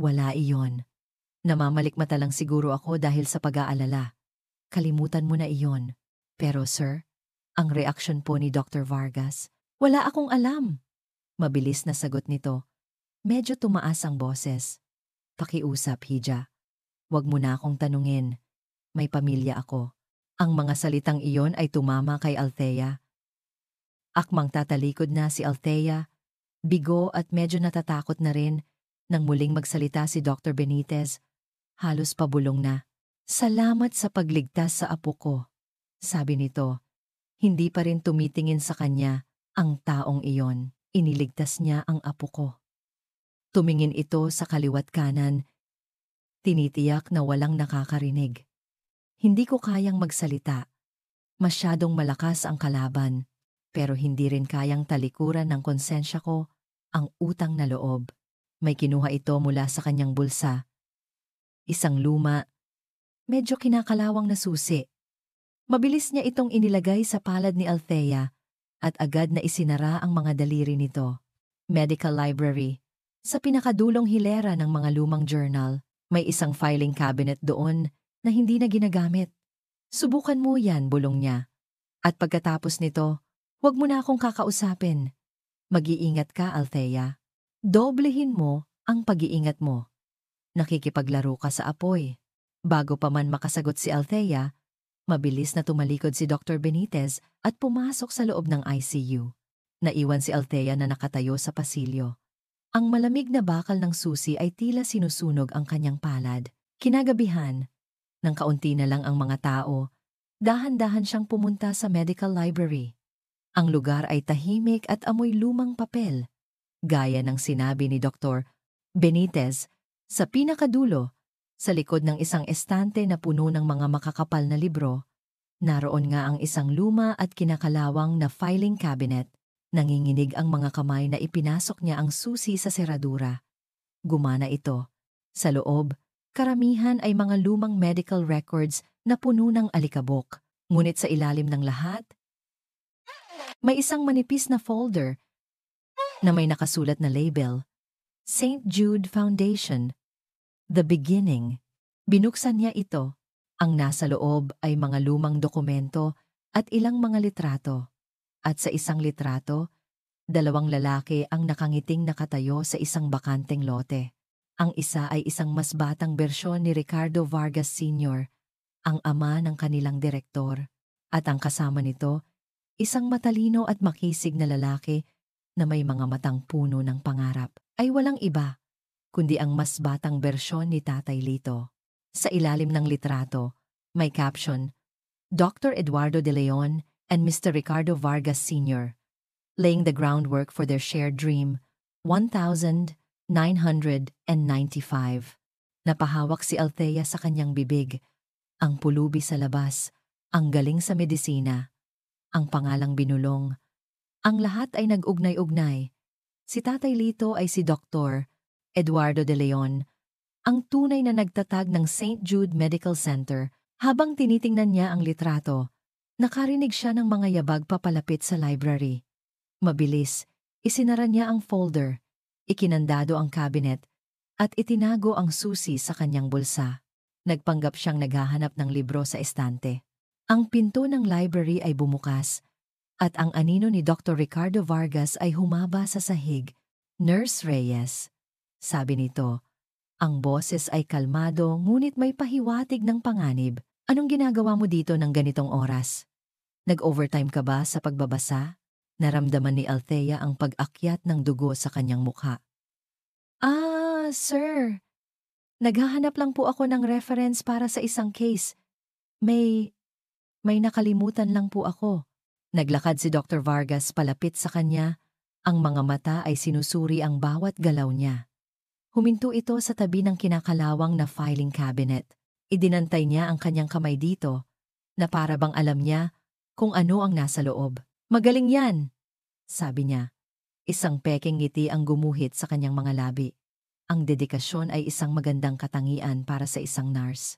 Wala iyon. Namamalikmata lang siguro ako dahil sa pag-aalala. Kalimutan mo na iyon. Pero sir, ang reaksyon po ni Dr. Vargas, wala akong alam. Mabilis na sagot nito. Medyo tumaas ang boses. Pakiusap, Hija. Huwag mo na akong tanungin. May pamilya ako. Ang mga salitang iyon ay tumama kay Althea. Akmang tatalikod na si Althea, bigo at medyo natatakot na rin nang muling magsalita si Dr. Benitez. Halos pabulong na. Salamat sa pagligtas sa apo ko, sabi nito. Hindi pa rin tumitingin sa kanya ang taong iyon. Iniligtas niya ang apo ko. Tumingin ito sa kaliwat kanan. Tinitiyak na walang nakakarinig. Hindi ko kayang magsalita. Masyadong malakas ang kalaban. Pero hindi rin kayang talikuran ng konsensya ko ang utang na loob. May kinuha ito mula sa kanyang bulsa. Isang luma, medyo kinakalawang na susi. Mabilis niya itong inilagay sa palad ni Althea at agad na isinara ang mga daliri nito. Medical library. Sa pinakadulong hilera ng mga lumang journal, may isang filing cabinet doon na hindi na ginagamit. Subukan mo yan, bulong niya. At pagkatapos nito, huwag mo na akong kakausapin. Mag-iingat ka, Althea. Doblehin mo ang pag-iingat mo. Nakikipaglaro ka sa apoy. Bago pa man makasagot si Althea, mabilis na tumalikod si Dr. Benitez at pumasok sa loob ng ICU. Naiwan si Althea na nakatayo sa pasilyo. Ang malamig na bakal ng susi ay tila sinusunog ang kanyang palad. Kinagabihan, nang kaunti na lang ang mga tao, dahan-dahan siyang pumunta sa medical library. Ang lugar ay tahimik at amoy lumang papel. Gaya ng sinabi ni Dr. Benitez, sa pinakadulo, sa likod ng isang estante na puno ng mga makakapal na libro, naroon nga ang isang luma at kinakalawang na filing cabinet. Nanginginig ang mga kamay na ipinasok niya ang susi sa seradura. Gumana ito. Sa loob, karamihan ay mga lumang medical records na puno ng alikabok. Ngunit sa ilalim ng lahat, may isang manipis na folder na may nakasulat na label, St. Jude Foundation, The Beginning. Binuksan niya ito. Ang nasa loob ay mga lumang dokumento at ilang mga litrato. At sa isang litrato, 2 lalaki ang nakangiting nakatayo sa isang bakanteng lote. Ang isa ay isang mas batang bersyon ni Ricardo Vargas Sr., ang ama ng kanilang direktor. At ang kasama nito, isang matalino at makisig na lalaki na may mga matang puno ng pangarap. Ay walang iba, kundi ang mas batang bersyon ni Tatay Lito. Sa ilalim ng litrato, may caption, Dr. Eduardo de Leon and Mr. Ricardo Vargas Sr., laying the groundwork for their shared dream, 1995. Napahawak si Althea sa kanyang bibig, ang pulubi sa labas, ang galing sa medisina, ang pangalang binulong. Ang lahat ay nag-ugnay-ugnay. Si Tatay Lito ay si Dr. Eduardo de Leon, ang tunay na nagtatag ng St. Jude Medical Center. Habang tinitingnan niya ang litrato, nakarinig siya ng mga yabag papalapit sa library. Mabilis, isinara niya ang folder, ikinandado ang cabinet, at itinago ang susi sa kanyang bulsa. Nagpanggap siyang naghahanap ng libro sa estante. Ang pinto ng library ay bumukas, at ang anino ni Dr. Ricardo Vargas ay humaba sa sahig. Nurse Reyes, sabi nito. Ang boses ay kalmado ngunit may pahiwatig ng panganib. Anong ginagawa mo dito ng ganitong oras? Nag-overtime ka ba sa pagbabasa? Naramdaman ni Althea ang pag-akyat ng dugo sa kanyang mukha. Sir. Naghahanap lang po ako ng reference para sa isang case. May, may nakalimutan lang po ako. Naglakad si Dr. Vargas palapit sa kanya. Ang mga mata ay sinusuri ang bawat galaw niya. Huminto ito sa tabi ng kinakalawang na filing cabinet. Idinantay niya ang kanyang kamay dito, na para bang alam niya kung ano ang nasa loob. Magaling yan, sabi niya. Isang peking ngiti ang gumuhit sa kanyang mga labi. Ang dedikasyon ay isang magandang katangian para sa isang nurse.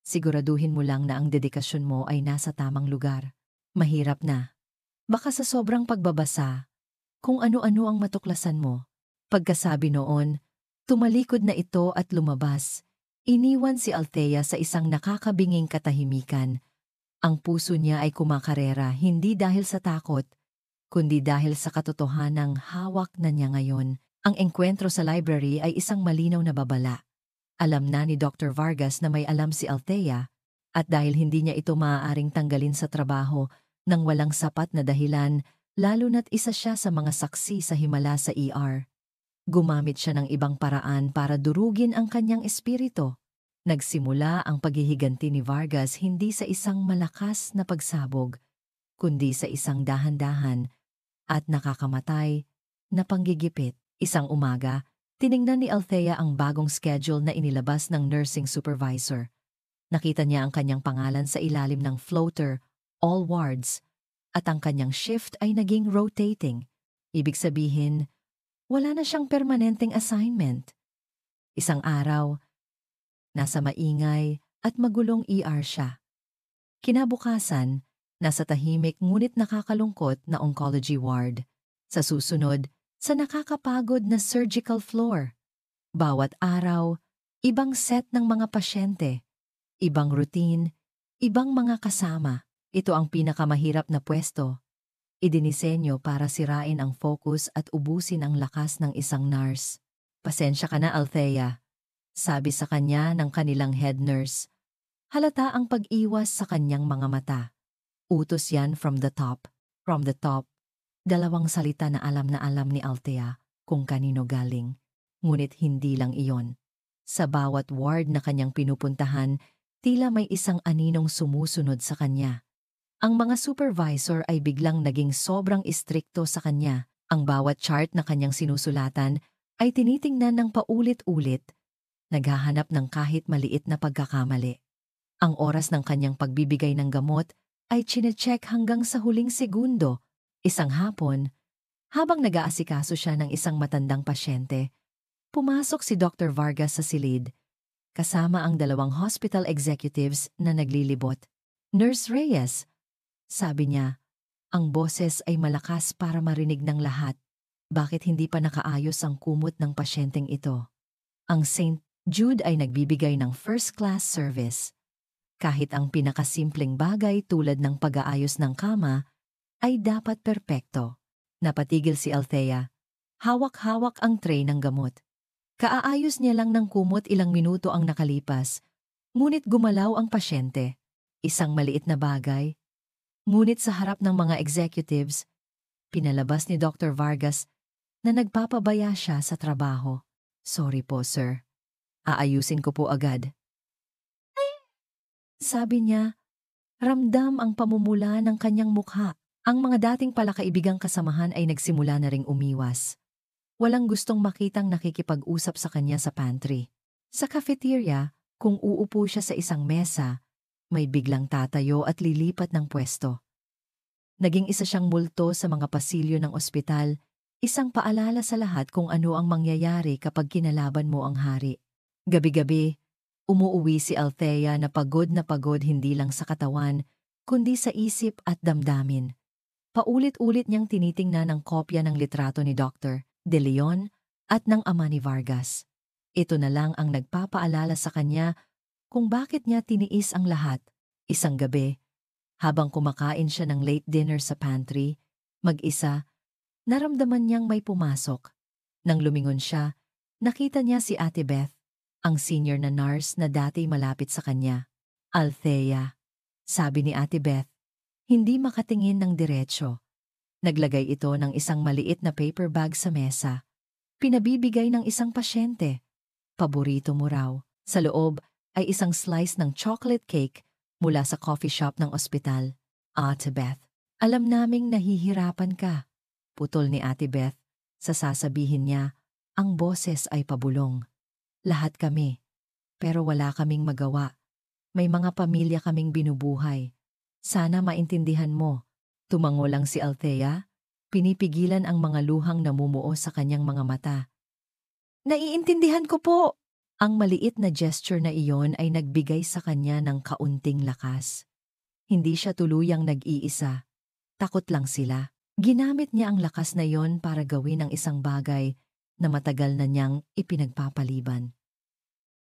Siguraduhin mo lang na ang dedikasyon mo ay nasa tamang lugar. Mahirap na. Baka sa sobrang pagbabasa, kung ano-ano ang matuklasan mo. Pagkasabi noon, tumalikod na ito at lumabas. Iniwan si Althea sa isang nakakabinging katahimikan. Ang puso niya ay kumakarera hindi dahil sa takot, kundi dahil sa katotohanang hawak na niya ngayon. Ang engkwentro sa library ay isang malinaw na babala. Alam na ni Dr. Vargas na may alam si Althea, at dahil hindi niya ito maaaring tanggalin sa trabaho nang walang sapat na dahilan, lalo na't isa siya sa mga saksi sa himala sa ER. Gumamit siya ng ibang paraan para durugin ang kanyang espiritu. Nagsimula ang paghihiganti ni Vargas hindi sa isang malakas na pagsabog, kundi sa isang dahan-dahan at nakakamatay na panggigipit. Isang umaga, tiningnan ni Althea ang bagong schedule na inilabas ng nursing supervisor. Nakita niya ang kanyang pangalan sa ilalim ng floater, all wards, at ang kanyang shift ay naging rotating. Ibig sabihin, wala na siyang permanenteng assignment. Isang araw, nasa maingay at magulong ER siya. Kinabukasan, nasa tahimik ngunit nakakalungkot na oncology ward. Sa susunod, sa nakakapagod na surgical floor. Bawat araw, ibang set ng mga pasyente, ibang routine, ibang mga kasama. Ito ang pinakamahirap na pwesto. Idinisenyo para sirain ang focus at ubusin ang lakas ng isang nurse. Pasensya ka na, Althea, sabi sa kanya ng kanilang head nurse. Halata ang pag-iwas sa kanyang mga mata. Utos yan from the top. From the top. Dalawang salita na alam ni Althea kung kanino galing. Ngunit hindi lang iyon. Sa bawat ward na kanyang pinupuntahan, tila may isang aninong sumusunod sa kanya. Ang mga supervisor ay biglang naging sobrang istrikto sa kanya. Ang bawat chart na kanyang sinusulatan ay tinitingnan ng paulit-ulit, naghahanap ng kahit maliit na pagkakamali. Ang oras ng kanyang pagbibigay ng gamot ay chinecheck hanggang sa huling segundo. Isang hapon, habang nag-aasikaso siya ng isang matandang pasyente, pumasok si Dr. Vargas sa silid, kasama ang dalawang hospital executives na naglilibot. Nurse Reyes, sabi niya, ang boses ay malakas para marinig ng lahat. Bakit hindi pa nakaayos ang kumot ng pasyenteng ito? Ang St. Jude ay nagbibigay ng first-class service. Kahit ang pinakasimpleng bagay tulad ng pag-aayos ng kama ay dapat perpekto. Napatigil si Althea. Hawak-hawak ang tray ng gamot. Kaaayos niya lang ng kumot ilang minuto ang nakalipas, ngunit gumalaw ang pasyente. Isang maliit na bagay. Ngunit sa harap ng mga executives, pinalabas ni Dr. Vargas na nagpapabaya siya sa trabaho. Sorry po, sir. Aayusin ko po agad. Sabi niya, ramdam ang pamumula ng kanyang mukha. Ang mga dating palakaibigang kasamahan ay nagsimula na ring umiwas. Walang gustong makitang nakikipag-usap sa kanya sa pantry. Sa cafeteria, kung uupo siya sa isang mesa, may biglang tatayo at lilipat ng pwesto. Naging isa siyang multo sa mga pasilyo ng ospital, isang paalala sa lahat kung ano ang mangyayari kapag kinalaban mo ang hari. Gabi-gabi, umuuwi si Althea na pagod hindi lang sa katawan, kundi sa isip at damdamin. Paulit-ulit niyang tinitingnan ang kopya ng litrato ni Dr. De Leon at ng ama ni Vargas. Ito na lang ang nagpapaalala sa kanya kung bakit niya tiniis ang lahat. Isang gabi, habang kumakain siya ng late dinner sa pantry, mag-isa, naramdaman niyang may pumasok. Nang lumingon siya, nakita niya si Ate Beth, ang senior na nurse na dati malapit sa kanya. Althea, sabi ni Ate Beth, hindi makatingin ng diretsyo. Naglagay ito ng isang maliit na paper bag sa mesa. Pinabibigay ng isang pasyente. Paborito mo raw. Sa loob ay isang slice ng chocolate cake mula sa coffee shop ng ospital. Ate Beth, alam naming nahihirapan ka. Putol ni Ate Beth. Sa sasabihin niya, ang boses ay pabulong. Lahat kami. Pero wala kaming magawa. May mga pamilya kaming binubuhay. Sana maintindihan mo. Tumango lang si Althea. Pinipigilan ang mga luhang namumuo sa kanyang mga mata. Naiintindihan ko po. Ang maliit na gesture na iyon ay nagbigay sa kanya ng kaunting lakas. Hindi siya tuluyang nag-iisa. Takot lang sila. Ginamit niya ang lakas na iyon para gawin ang isang bagay na matagal na niyang ipinagpapaliban.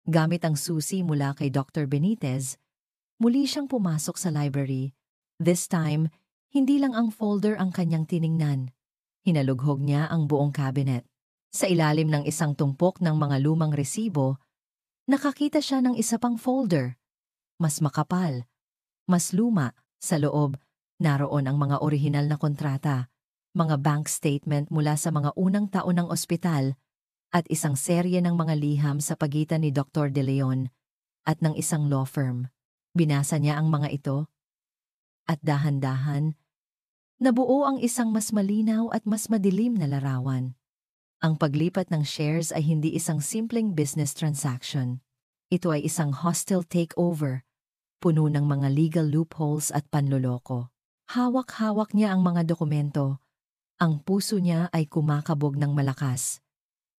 Gamit ang susi mula kay Dr. Benitez, muli siyang pumasok sa library. This time, hindi lang ang folder ang kanyang tiningnan. Hinalughog niya ang buong cabinet. Sa ilalim ng isang tumpok ng mga lumang resibo, nakakita siya ng isa pang folder. Mas makapal, mas luma. Sa loob, naroon ang mga orihinal na kontrata, mga bank statement mula sa mga unang taon ng ospital, at isang serye ng mga liham sa pagitan ni Dr. De Leon at ng isang law firm. Binasa niya ang mga ito, at dahan-dahan, nabuo ang isang mas malinaw at mas madilim na larawan. Ang paglipat ng shares ay hindi isang simpleng business transaction. Ito ay isang hostile takeover, puno ng mga legal loopholes at panloloko. Hawak-hawak niya ang mga dokumento. Ang puso niya ay kumakabog ng malakas.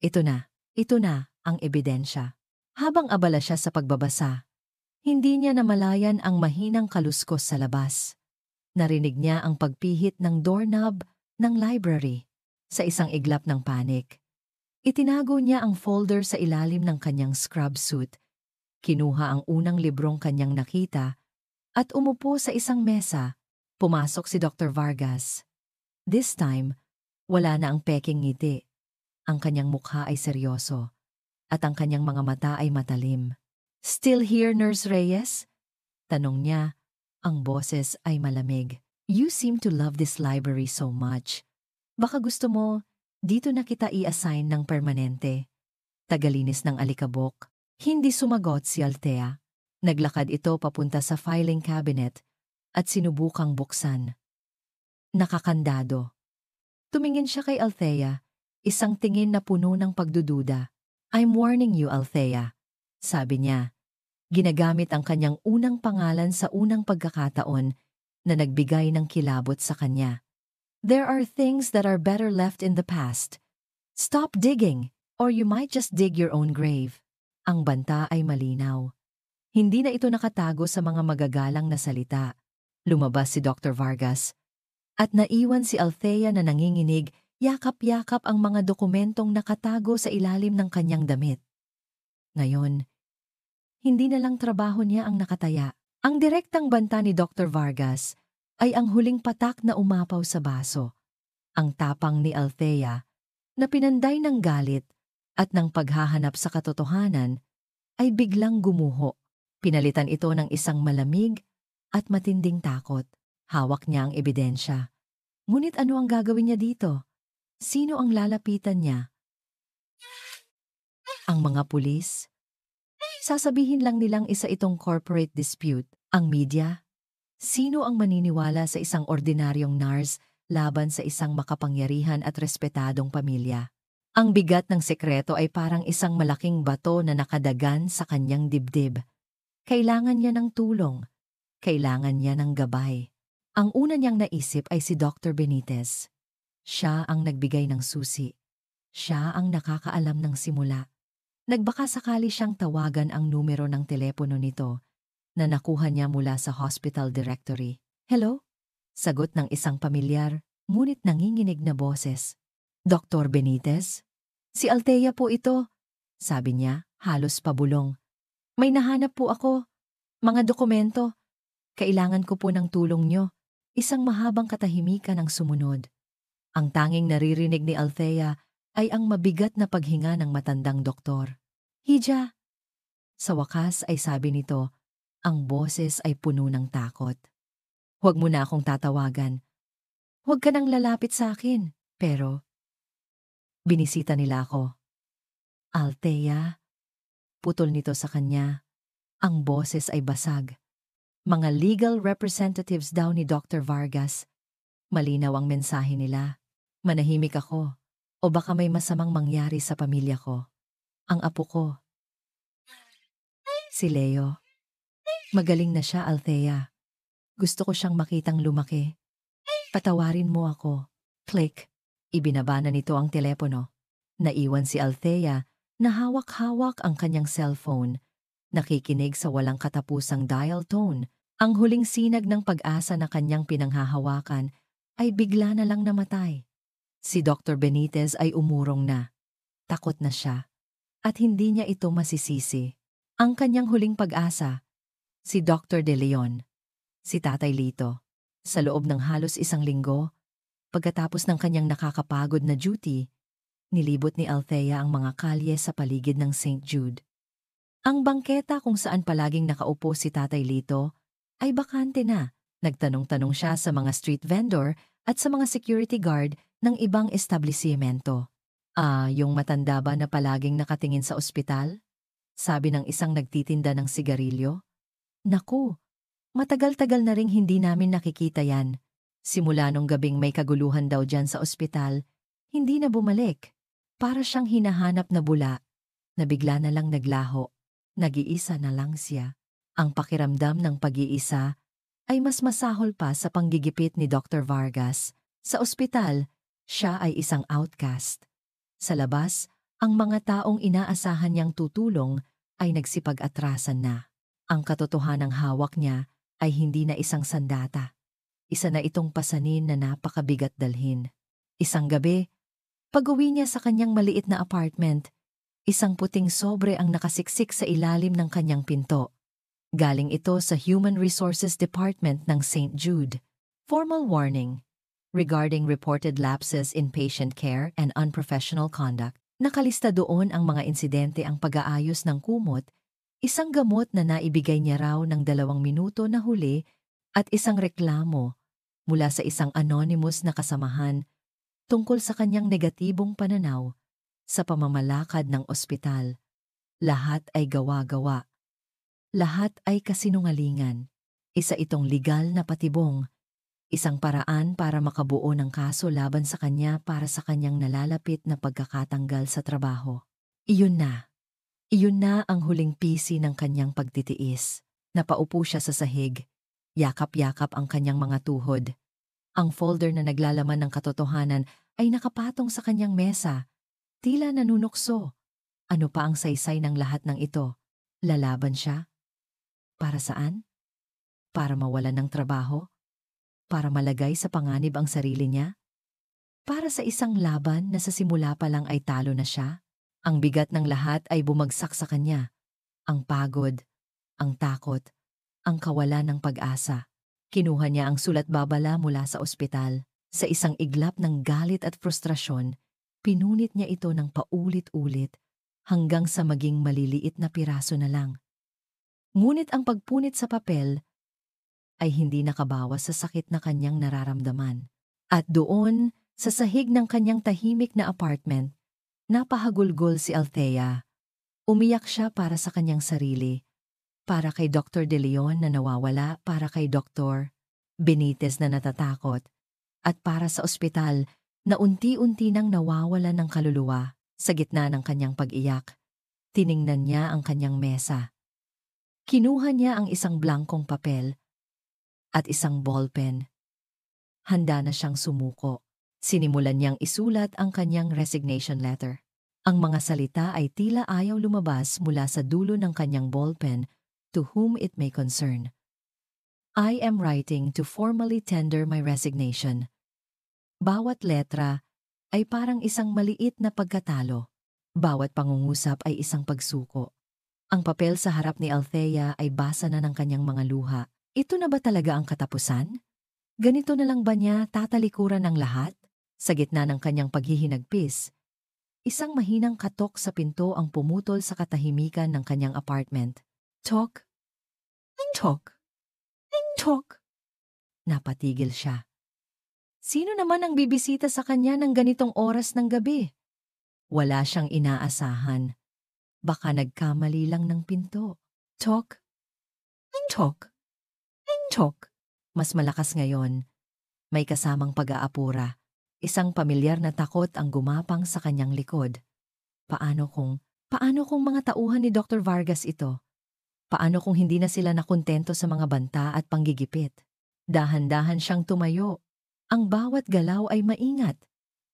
Ito na ang ebidensya. Habang abala siya sa pagbabasa, hindi niya namalayan ang mahinang kaluskos sa labas. Narinig niya ang pagpihit ng doorknob ng library. Sa isang iglap ng panik, itinago niya ang folder sa ilalim ng kanyang scrub suit. Kinuha ang unang librong kanyang nakita at umupo sa isang mesa. Pumasok si Dr. Vargas. This time, wala na ang peking ngiti. Ang kanyang mukha ay seryoso at ang kanyang mga mata ay matalim. "Still here, Nurse Reyes?" Tanong niya. Ang boses ay malamig. "You seem to love this library so much. Baka gusto mo, dito na kita i-assign ng permanente." Tagalinis ng alikabok. Hindi sumagot si Althea. Naglakad ito papunta sa filing cabinet at sinubukang buksan. Nakakandado. Tumingin siya kay Althea, isang tingin na puno ng pagdududa. "I'm warning you, Althea," sabi niya. Ginagamit ang kanyang unang pangalan sa unang pagkakataon na nagbigay ng kilabot sa kanya. "There are things that are better left in the past. Stop digging, or you might just dig your own grave." Ang banta ay malinaw. Hindi na ito nakatago sa mga magagalang na salita. Lumabas si Dr. Vargas at naiwan si Althea na nanginginig, yakap-yakap ang mga dokumentong nakatago sa ilalim ng kanyang damit. Ngayon, hindi na lang trabaho niya ang nakataya. Ang direktang banta ni Dr. Vargas ay ang huling patak na umapaw sa baso. Ang tapang ni Althea na pinanday ng galit at ng paghahanap sa katotohanan ay biglang gumuho. Pinalitan ito ng isang malamig at matinding takot. Hawak niya ang ebidensya. Ngunit ano ang gagawin niya dito? Sino ang lalapitan niya? Ang mga pulis? Sasabihin lang nilang isa itong corporate dispute. Ang media? Sino ang maniniwala sa isang ordinaryong nurse laban sa isang makapangyarihan at respetadong pamilya? Ang bigat ng sekreto ay parang isang malaking bato na nakadagan sa kanyang dibdib. Kailangan niya ng tulong. Kailangan niya ng gabay. Ang una niyang naisip ay si Dr. Benitez. Siya ang nagbigay ng susi. Siya ang nakakaalam ng simula. Nagbaka sakali siyang tawagan ang numero ng telepono nito na nakuha niya mula sa hospital directory. "Hello?" Sagot ng isang pamilyar, ngunit nanginginig na boses. "Dr. Benitez? Si Althea po ito," sabi niya, halos pabulong. "May nahanap po ako. Mga dokumento. Kailangan ko po ng tulong niyo." Isang mahabang katahimikan ang sumunod. Ang tanging naririnig ni Althea ay ang mabigat na paghinga ng matandang doktor. "Hija!" Sa wakas ay sabi nito, ang boses ay puno ng takot. "Huwag mo na akong tatawagan. Huwag ka nang lalapit sa akin." Pero, binisita nila ako. "Althea," putol nito sa kanya. Ang boses ay basag. Mga legal representatives daw ni Dr. Vargas. Malinaw ang mensahe nila. Manahimik ako. O baka may masamang mangyari sa pamilya ko. Ang apo ko, si Leo. Magaling na siya, Althea. Gusto ko siyang makitang lumaki. Patawarin mo ako. Click. Ibinaba na nito ang telepono. Naiwan si Althea na hawak-hawak ang kanyang cellphone. Nakikinig sa walang katapusang dial tone. Ang huling sinag ng pag-asa na kanyang pinanghahawakan ay bigla na lang namatay. Si Dr. Benitez ay umurong na. Takot na siya. At hindi niya ito masisisi. Ang kanyang huling pag-asa, si Dr. De Leon, si Tatay Lito. Sa loob ng halos isang linggo, pagkatapos ng kanyang nakakapagod na duty, nilibot ni Althea ang mga kalye sa paligid ng St. Jude. Ang bangketa kung saan palaging nakaupo si Tatay Lito ay bakante na. Nagtanong-tanong siya sa mga street vendor at sa mga security guard ng ibang establisyemento. Yung matanda ba na palaging nakatingin sa ospital? Sabi ng isang nagtitinda ng sigarilyo. Naku, matagal-tagal na ring hindi namin nakikita yan. Simula nung gabing may kaguluhan daw dyan sa ospital, hindi na bumalik. Para siyang hinahanap na bula, na bigla na lang naglaho. Nag-iisa na lang siya. Ang pakiramdam ng pag-iisa ay mas masahol pa sa panggigipit ni Dr. Vargas. Sa ospital, siya ay isang outcast. Sa labas, ang mga taong inaasahan niyang tutulong ay nagsipag-atrasan na. Ang katotohanang hawak niya ay hindi na isang sandata. Isa na itong pasanin na napakabigat dalhin. Isang gabi, pag-uwi niya sa kanyang maliit na apartment, isang puting sobre ang nakasiksik sa ilalim ng kanyang pinto. Galing ito sa Human Resources Department ng St. Jude. Formal warning regarding reported lapses in patient care and unprofessional conduct. Nakalista doon ang mga insidente ang pag-aayos ng kumot, isang gamot na naibigay niya raw ng 2 minuto na huli at isang reklamo mula sa isang anonymous na kasamahan tungkol sa kanyang negatibong pananaw sa pamamalakad ng ospital. Lahat ay gawa-gawa. Lahat ay kasinungalingan. Isa itong legal na patibong. Isang paraan para makabuo ng kaso laban sa kanya para sa kanyang nalalapit na pagkakatanggal sa trabaho. Iyon na. Iyon na ang huling pisi ng kanyang pagtitiis. Napaupo siya sa sahig. Yakap-yakap ang kanyang mga tuhod. Ang folder na naglalaman ng katotohanan ay nakapatong sa kanyang mesa. Tila nanunukso. Ano pa ang saysay ng lahat ng ito? Lalaban siya? Para saan? Para mawalan ng trabaho? Para malagay sa panganib ang sarili niya? Para sa isang laban na sa simula pa lang ay talo na siya? Ang bigat ng lahat ay bumagsak sa kanya. Ang pagod, ang takot, ang kawalan ng pag-asa. Kinuha niya ang sulat-babala mula sa ospital. Sa isang iglap ng galit at frustrasyon, pinunit niya ito ng paulit-ulit hanggang sa maging maliliit na piraso na lang. Ngunit ang pagpunit sa papel ay hindi nakabawas sa sakit na kanyang nararamdaman. At doon, sa sahig ng kanyang tahimik na apartment, napahagulgol si Althea. Umiyak siya para sa kanyang sarili, para kay Dr. De Leon na nawawala, para kay Dr. Benitez na natatakot, at para sa ospital na unti-unti nang nawawalan ng kaluluwa. Sa gitna ng kanyang pag-iyak, tiningnan niya ang kanyang mesa. Kinuha niya ang isang blankong papel at isang ballpen. Handa na siyang sumuko. Sinimulan niyang isulat ang kanyang resignation letter. Ang mga salita ay tila ayaw lumabas mula sa dulo ng kanyang ballpen to whom it may concern. I am writing to formally tender my resignation. Bawat letra ay parang isang maliit na pagkatalo. Bawat pangungusap ay isang pagsuko. Ang papel sa harap ni Althea ay basa na ng kanyang mga luha. Ito na ba talaga ang katapusan? Ganito na lang ba niya tatalikuran ng lahat? Sa gitna ng kanyang paghihinagpis, isang mahinang katok sa pinto ang pumutol sa katahimikan ng kanyang apartment. Tok! Tok! Tok! Napatigil siya. Sino naman ang bibisita sa kanya ng ganitong oras ng gabi? Wala siyang inaasahan. Baka nagkamali lang ng pinto. Tok! Tok! Chok! Mas malakas ngayon. May kasamang pag-aapura. Isang pamilyar na takot ang gumapang sa kanyang likod. Paano kung mga tauhan ni Dr. Vargas ito? Paano kung hindi na sila nakontento sa mga banta at panggigipit? Dahan-dahan siyang tumayo. Ang bawat galaw ay maingat.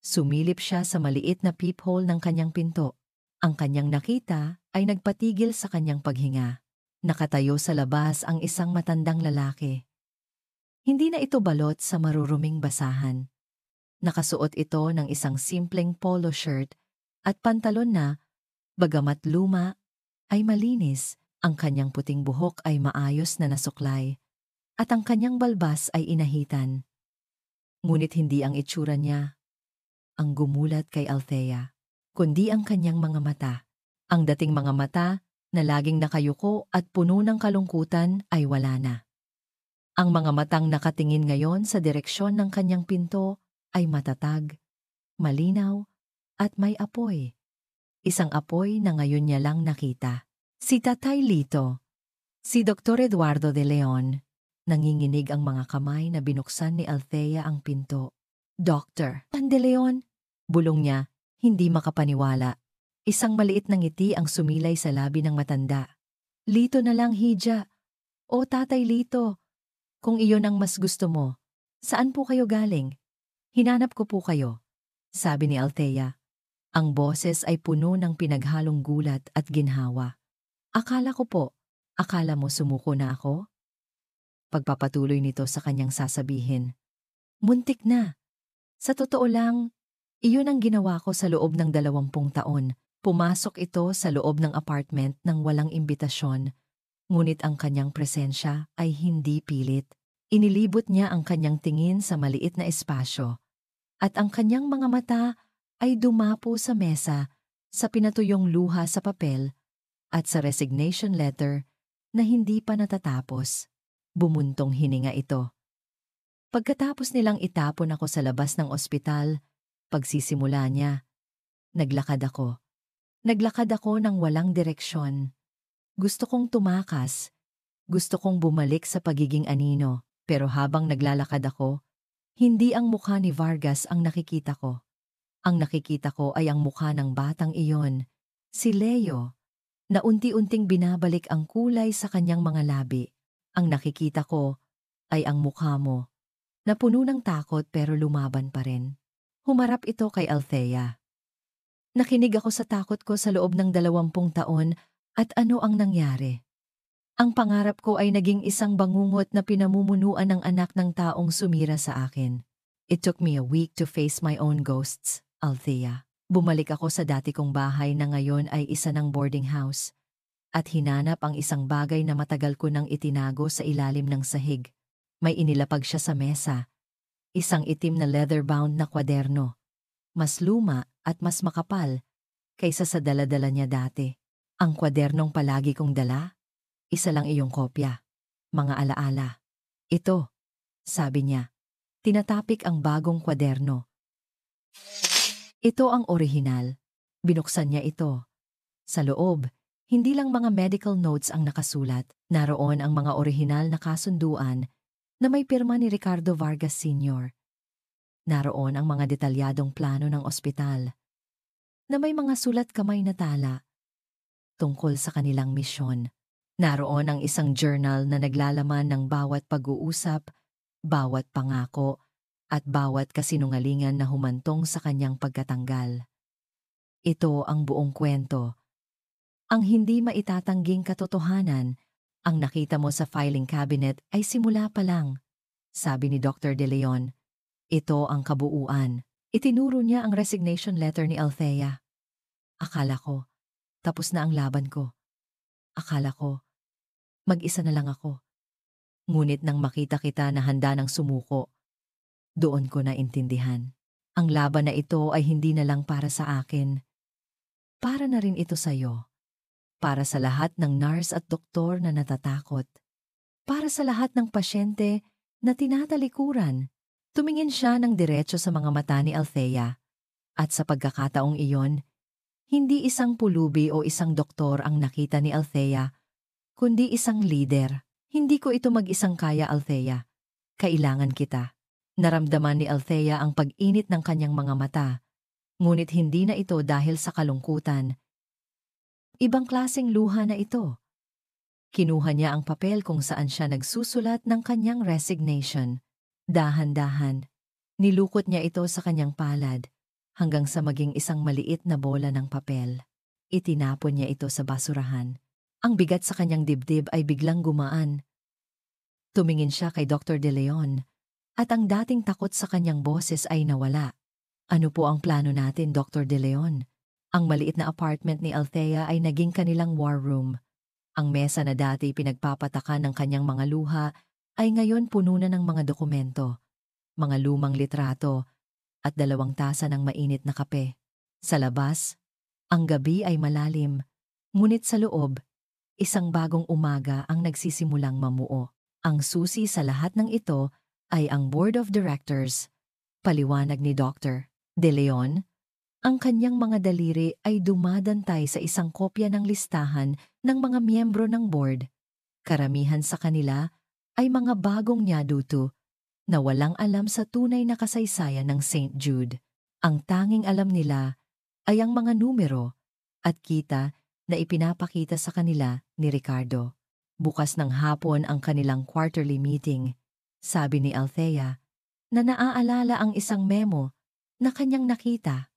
Sumilip siya sa maliit na peephole ng kanyang pinto. Ang kanyang nakita ay nagpatigil sa kanyang paghinga. Nakatayo sa labas ang isang matandang lalaki. Hindi na ito balot sa maruruming basahan. Nakasuot ito ng isang simpleng polo shirt at pantalon na, bagamat luma, ay malinis. Ang kanyang puting buhok ay maayos na nasuklay at ang kanyang balbas ay inahitan. Ngunit hindi ang itsura niya ang gumulat kay Althea, kundi ang kanyang mga mata. Ang dating mga mata na laging nakayuko at puno ng kalungkutan ay wala na. Ang mga matang nakatingin ngayon sa direksyon ng kanyang pinto ay matatag, malinaw, at may apoy. Isang apoy na ngayon niya lang nakita. Si Tatay Lito. Si Dr. Eduardo de Leon. Nanginginig ang mga kamay na binuksan ni Althea ang pinto. Doctor De Leon? Bulong niya, hindi makapaniwala. Isang maliit na ngiti ang sumilay sa labi ng matanda. Lito na lang, Hija. O Tatay Lito, kung iyon ang mas gusto mo, saan po kayo galing? Hinanap ko po kayo, sabi ni Althea. Ang boses ay puno ng pinaghalong gulat at ginhawa. Akala mo sumuko na ako? Pagpapatuloy nito sa kanyang sasabihin. Muntik na. Sa totoo lang, iyon ang ginawa ko sa loob ng 20 taon. Pumasok ito sa loob ng apartment nang walang imbitasyon. Ngunit ang kanyang presensya ay hindi pilit. Inilibot niya ang kanyang tingin sa maliit na espasyo. At ang kanyang mga mata ay dumapo sa mesa, sa pinatuyong luha sa papel, at sa resignation letter na hindi pa natatapos. Bumuntong hininga ito. Pagkatapos nilang itapon ako sa labas ng ospital, pagsisimula niya, naglakad ako. Naglakad ako ng walang direksyon. Gusto kong tumakas. Gusto kong bumalik sa pagiging anino. Pero habang naglalakad ako, hindi ang mukha ni Vargas ang nakikita ko. Ang nakikita ko ay ang mukha ng batang iyon, si Leo, na unti-unting binabalik ang kulay sa kanyang mga labi. Ang nakikita ko ay ang mukha mo, na puno ng takot pero lumaban pa rin. Humarap ito kay Althea. Nakinig ako sa takot ko sa loob ng 20 taon at ano ang nangyari. Ang pangarap ko ay naging isang bangungot na pinamumunuan ng anak ng taong sumira sa akin. It took me a week to face my own ghosts, Althea. Bumalik ako sa dati kong bahay na ngayon ay isa ng boarding house at hinanap ang isang bagay na matagal ko nang itinago sa ilalim ng sahig. May inilapag siya sa mesa. Isang itim na leather-bound na kwaderno. Mas luma at mas makapal kaysa sa dala-dala niya dati. Ang kwadernong palagi kong dala, isa lang iyong kopya. Mga alaala. Ito, sabi niya. Tinatapik ang bagong kwaderno. Ito ang orihinal. Binuksan niya ito. Sa loob, hindi lang mga medical notes ang nakasulat. Naroon ang mga orihinal na kasunduan na may pirma ni Ricardo Vargas Sr. Naroon ang mga detalyadong plano ng ospital na may mga sulat kamay na tala tungkol sa kanilang misyon. Naroon ang isang journal na naglalaman ng bawat pag-uusap, bawat pangako, at bawat kasinungalingan na humantong sa kanyang pagkatanggal. Ito ang buong kwento. Ang hindi maitatangging katotohanan, ang nakita mo sa filing cabinet ay simula pa lang, sabi ni Dr. De Leon. Ito ang kabuuan. Itinuro niya ang resignation letter ni Althea. Akala ko, tapos na ang laban ko. Akala ko, mag-isa na lang ako. Ngunit nang makita kita na handa ng sumuko, doon ko naintindihan. Ang laban na ito ay hindi na lang para sa akin. Para na rin ito sa iyo. Para sa lahat ng nurse at doktor na natatakot. Para sa lahat ng pasyente na tinatalikuran. Tumingin siya ng diretso sa mga mata ni Althea. At sa pagkakataong iyon, hindi isang pulubi o isang doktor ang nakita ni Althea, kundi isang lider. Hindi ko ito mag-isang kaya, Althea. Kailangan kita. Naramdaman ni Althea ang pag-init ng kanyang mga mata, ngunit hindi na ito dahil sa kalungkutan. Ibang klaseng luha na ito. Kinuha niya ang papel kung saan siya nagsusulat ng kanyang resignation. Dahan-dahan, nilukot niya ito sa kanyang palad hanggang sa maging isang maliit na bola ng papel. Itinapon niya ito sa basurahan. Ang bigat sa kanyang dibdib ay biglang gumaan. Tumingin siya kay Dr. De Leon at ang dating takot sa kanyang boses ay nawala. Ano po ang plano natin, Dr. De Leon? Ang maliit na apartment ni Althea ay naging kanilang war room. Ang mesa na dati pinagpapatakan ng kanyang mga luha ay ngayon puno na ng mga dokumento, mga lumang litrato at 2 tasa ng mainit na kape. Sa labas, ang gabi ay malalim, ngunit sa loob, isang bagong umaga ang nagsisimulang mamuo. Ang susi sa lahat ng ito ay ang Board of Directors, paliwanag ni Dr. De Leon. Ang kanyang mga daliri ay dumadantay sa isang kopya ng listahan ng mga miyembro ng board. Karamihan sa kanila ay mga bagong nyaduto na walang alam sa tunay na kasaysayan ng St. Jude. Ang tanging alam nila ay ang mga numero at kita na ipinapakita sa kanila ni Ricardo. Bukas ng hapon ang kanilang quarterly meeting. Sabi ni Althea na naaalala ang isang memo na kanyang nakita.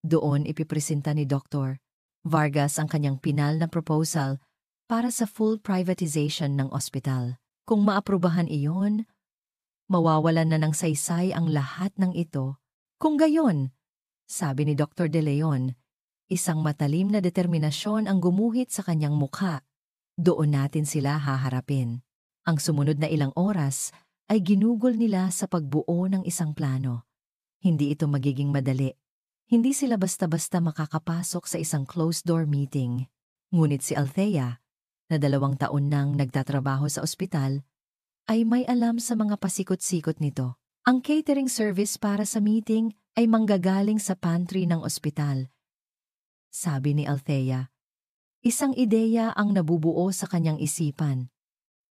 Doon ipipresenta ni Dr. Vargas ang kanyang pinal na proposal para sa full privatization ng ospital. Kung maaprubahan iyon, mawawalan na ng saysay ang lahat ng ito. Kung gayon, sabi ni Dr. De Leon, isang matalim na determinasyon ang gumuhit sa kanyang mukha. Doon natin sila haharapin. Ang sumunod na ilang oras ay ginugol nila sa pagbuo ng isang plano. Hindi ito magiging madali. Hindi sila basta-basta makakapasok sa isang closed-door meeting. Ngunit si Althea, na 2 taon nang nagtatrabaho sa ospital, ay may alam sa mga pasikot-sikot nito. Ang catering service para sa meeting ay manggagaling sa pantry ng ospital. Sabi ni Althea, isang ideya ang nabubuo sa kanyang isipan.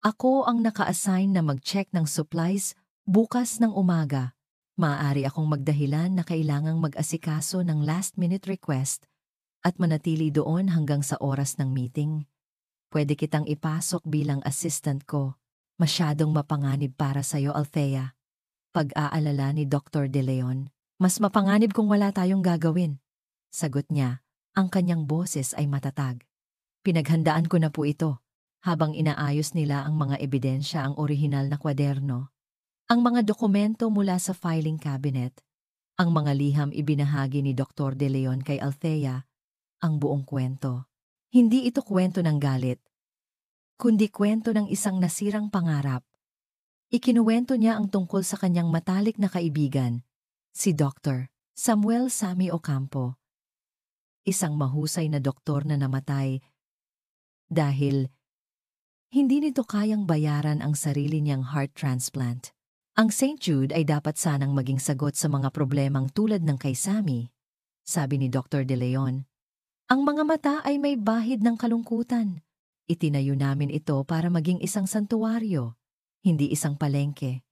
Ako ang naka-assign na mag-check ng supplies bukas ng umaga. Maaari akong magdahilan na kailangang mag-asikaso ng last-minute request at manatili doon hanggang sa oras ng meeting. Pwede kitang ipasok bilang assistant ko. Masyadong mapanganib para sa'yo, Althea. Pag-aalala ni Dr. De Leon. Mas mapanganib kung wala tayong gagawin. Sagot niya, ang kanyang boses ay matatag. Pinaghandaan ko na po ito. Habang inaayos nila ang mga ebidensya ang orihinal na kwaderno. Ang mga dokumento mula sa filing cabinet, ang mga liham ibinahagi ni Dr. De Leon kay Althea, ang buong kwento. Hindi ito kwento ng galit, kundi kwento ng isang nasirang pangarap. Ikinuwento niya ang tungkol sa kanyang matalik na kaibigan, si Dr. Samuel Sammy Ocampo, isang mahusay na doktor na namatay dahil hindi nito kayang bayaran ang sarili niyang heart transplant. Ang St. Jude ay dapat sanang maging sagot sa mga problemang tulad ng kay Sammy, sabi ni Dr. De Leon. Ang mga mata ay may bahid ng kalungkutan. Itinayo namin ito para maging isang santuwaryo, hindi isang palengke.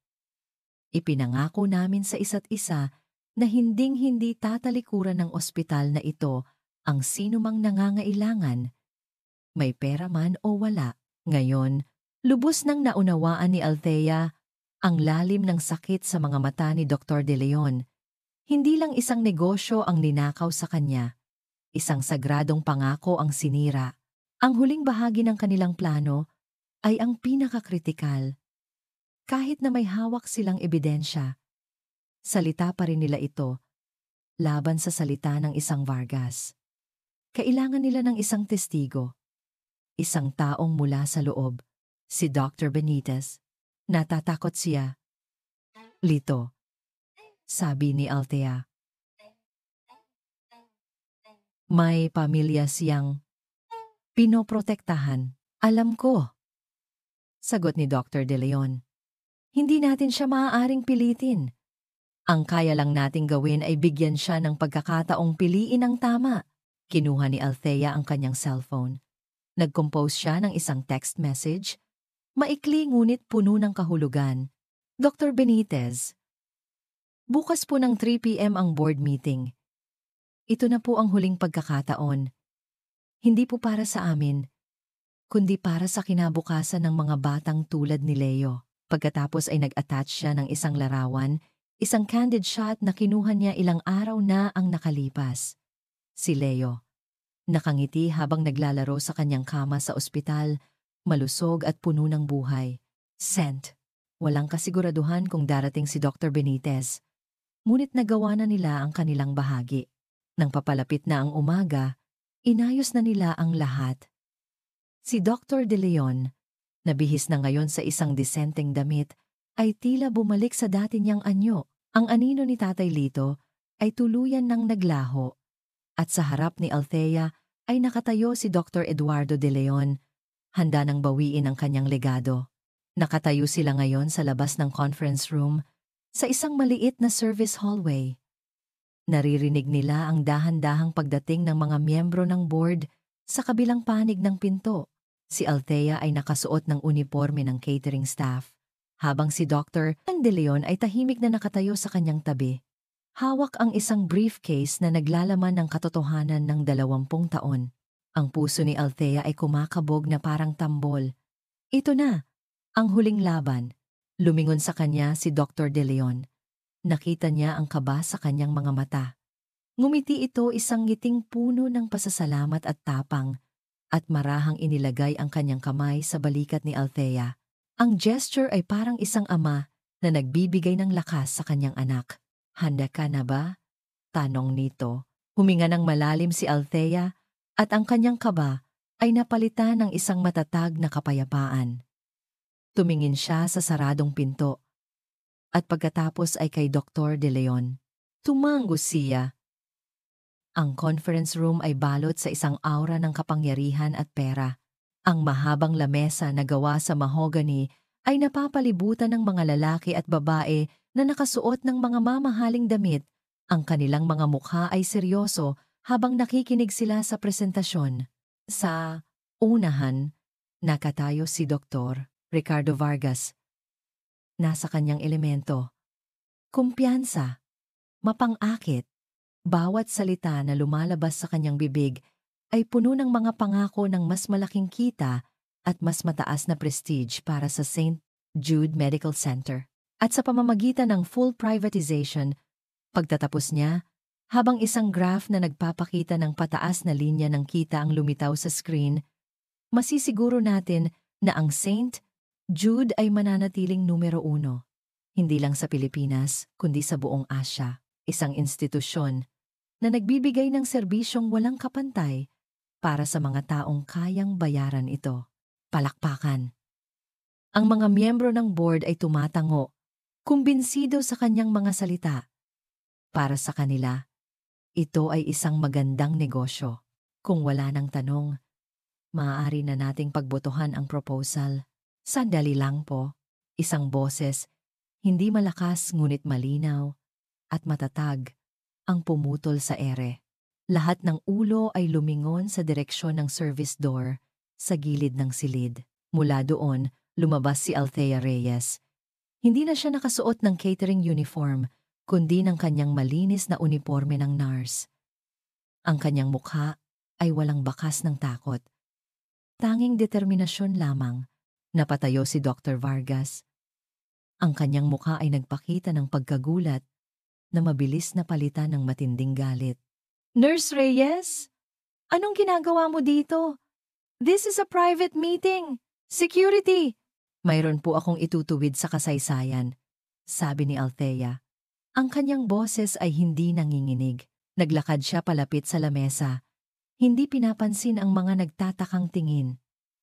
Ipinangako namin sa isa't isa na hinding-hindi tatalikuran ng ospital na ito ang sinumang nangangailangan, may pera man o wala. Ngayon, lubos nang naunawaan ni Althea ang lalim ng sakit sa mga mata ni Dr. De Leon. Hindi lang isang negosyo ang ninakaw sa kanya. Isang sagradong pangako ang sinira. Ang huling bahagi ng kanilang plano ay ang pinakakritikal. Kahit na may hawak silang ebidensya, salita pa rin nila ito laban sa salita ng isang Vargas. Kailangan nila ng isang testigo. Isang taong mula sa loob, si Dr. Benitez. Natatakot siya. Lito, sabi ni Althea. May pamilya siyang pinoprotektahan. Alam ko. Sagot ni Dr. De Leon. Hindi natin siya maaaring pilitin. Ang kaya lang nating gawin ay bigyan siya ng pagkakataong piliin ang tama. Kinuha ni Althea ang kanyang cellphone. Nag-compose siya ng isang text message Maikli ngunit puno ng kahulugan. Dr. Benitez, bukas po ng 3 p.m. ang board meeting. Ito na po ang huling pagkakataon. Hindi po para sa amin, kundi para sa kinabukasan ng mga batang tulad ni Leo. Pagkatapos ay nag-attach siya ng isang larawan, isang candid shot na kinuha niya ilang araw na ang nakalipas. Si Leo, nakangiti habang naglalaro sa kanyang kama sa ospital, malusog at puno ng buhay. Sent. Walang kasiguraduhan kung darating si Dr. Benitez. Ngunit nagawa na nila ang kanilang bahagi. Nang papalapit na ang umaga, inayos na nila ang lahat. Si Dr. De Leon, nabihis na ngayon sa isang disenteng damit, ay tila bumalik sa dati niyang anyo. Ang anino ni Tatay Lito ay tuluyan ng naglaho. At sa harap ni Althea ay nakatayo si Dr. Eduardo De Leon, handa nang bawiin ang kanyang legado. Nakatayo sila ngayon sa labas ng conference room, sa isang maliit na service hallway. Naririnig nila ang dahan-dahang pagdating ng mga miyembro ng board sa kabilang panig ng pinto. Si Althea ay nakasuot ng uniforme ng catering staff, habang si Dr. De Leon ay tahimik na nakatayo sa kanyang tabi. Hawak ang isang briefcase na naglalaman ng katotohanan ng 20 taon. Ang puso ni Althea ay kumakabog na parang tambol. Ito na, ang huling laban. Lumingon sa kanya si Dr. De Leon. Nakita niya ang kaba sa kanyang mga mata. Ngumiti ito, isang ngiting puno ng pasasalamat at tapang, at marahang inilagay ang kanyang kamay sa balikat ni Althea. Ang gesture ay parang isang ama na nagbibigay ng lakas sa kanyang anak. Handa ka na ba? Tanong nito. Huminga ng malalim si Althea at ang kanyang kaba ay napalitan ng isang matatag na kapayapaan. Tumingin siya sa saradong pinto at pagkatapos ay kay Dr. De Leon. Tumango siya. Ang conference room ay balot sa isang aura ng kapangyarihan at pera. Ang mahabang lamesa na gawa sa mahogany ay napapalibutan ng mga lalaki at babae na nakasuot ng mga mamahaling damit. Ang kanilang mga mukha ay seryoso habang nakikinig sila sa presentasyon. Sa unahan, nakatayo si Dr. Ricardo Vargas. Nasa kanyang elemento. Kumpiyansa, mapang-akit. Bawat salita na lumalabas sa kanyang bibig ay puno ng mga pangako ng mas malaking kita at mas mataas na prestige para sa St. Jude Medical Center. At sa pamamagitan ng full privatization, pagtatapos niya, habang isang graph na nagpapakita ng pataas na linya ng kita ang lumitaw sa screen, masisiguro natin na ang St. Jude ay mananatiling numero 1. Hindi lang sa Pilipinas, kundi sa buong Asya. Isang institusyon na nagbibigay ng serbisyong walang kapantay para sa mga taong kayang bayaran ito. Palakpakan. Ang mga miyembro ng board ay tumatango, kumbinsido sa kanyang mga salita. Para sa kanila, ito ay isang magandang negosyo. Kung wala ng tanong, maaari na nating pagbotohan ang proposal. Sandali lang po. Isang boses, hindi malakas ngunit malinaw at matatag, ang pumutol sa ere. Lahat ng ulo ay lumingon sa direksyon ng service door sa gilid ng silid. Mula doon, lumabas si Althea Reyes. Hindi na siya nakasuot ng catering uniform, kundi ng kanyang malinis na uniforme ng nurse. Ang kanyang mukha ay walang bakas ng takot. Tanging determinasyon lamang. Napatayo si Dr. Vargas. Ang kanyang mukha ay nagpakita ng pagkagulat na mabilis na palitan ng matinding galit. Nurse Reyes, anong ginagawa mo dito? This is a private meeting. Security! Mayroon po akong itutuwid sa kasaysayan, sabi ni Althea. Ang kanyang boses ay hindi nanginginig. Naglakad siya palapit sa lamesa. Hindi pinapansin ang mga nagtatakang tingin.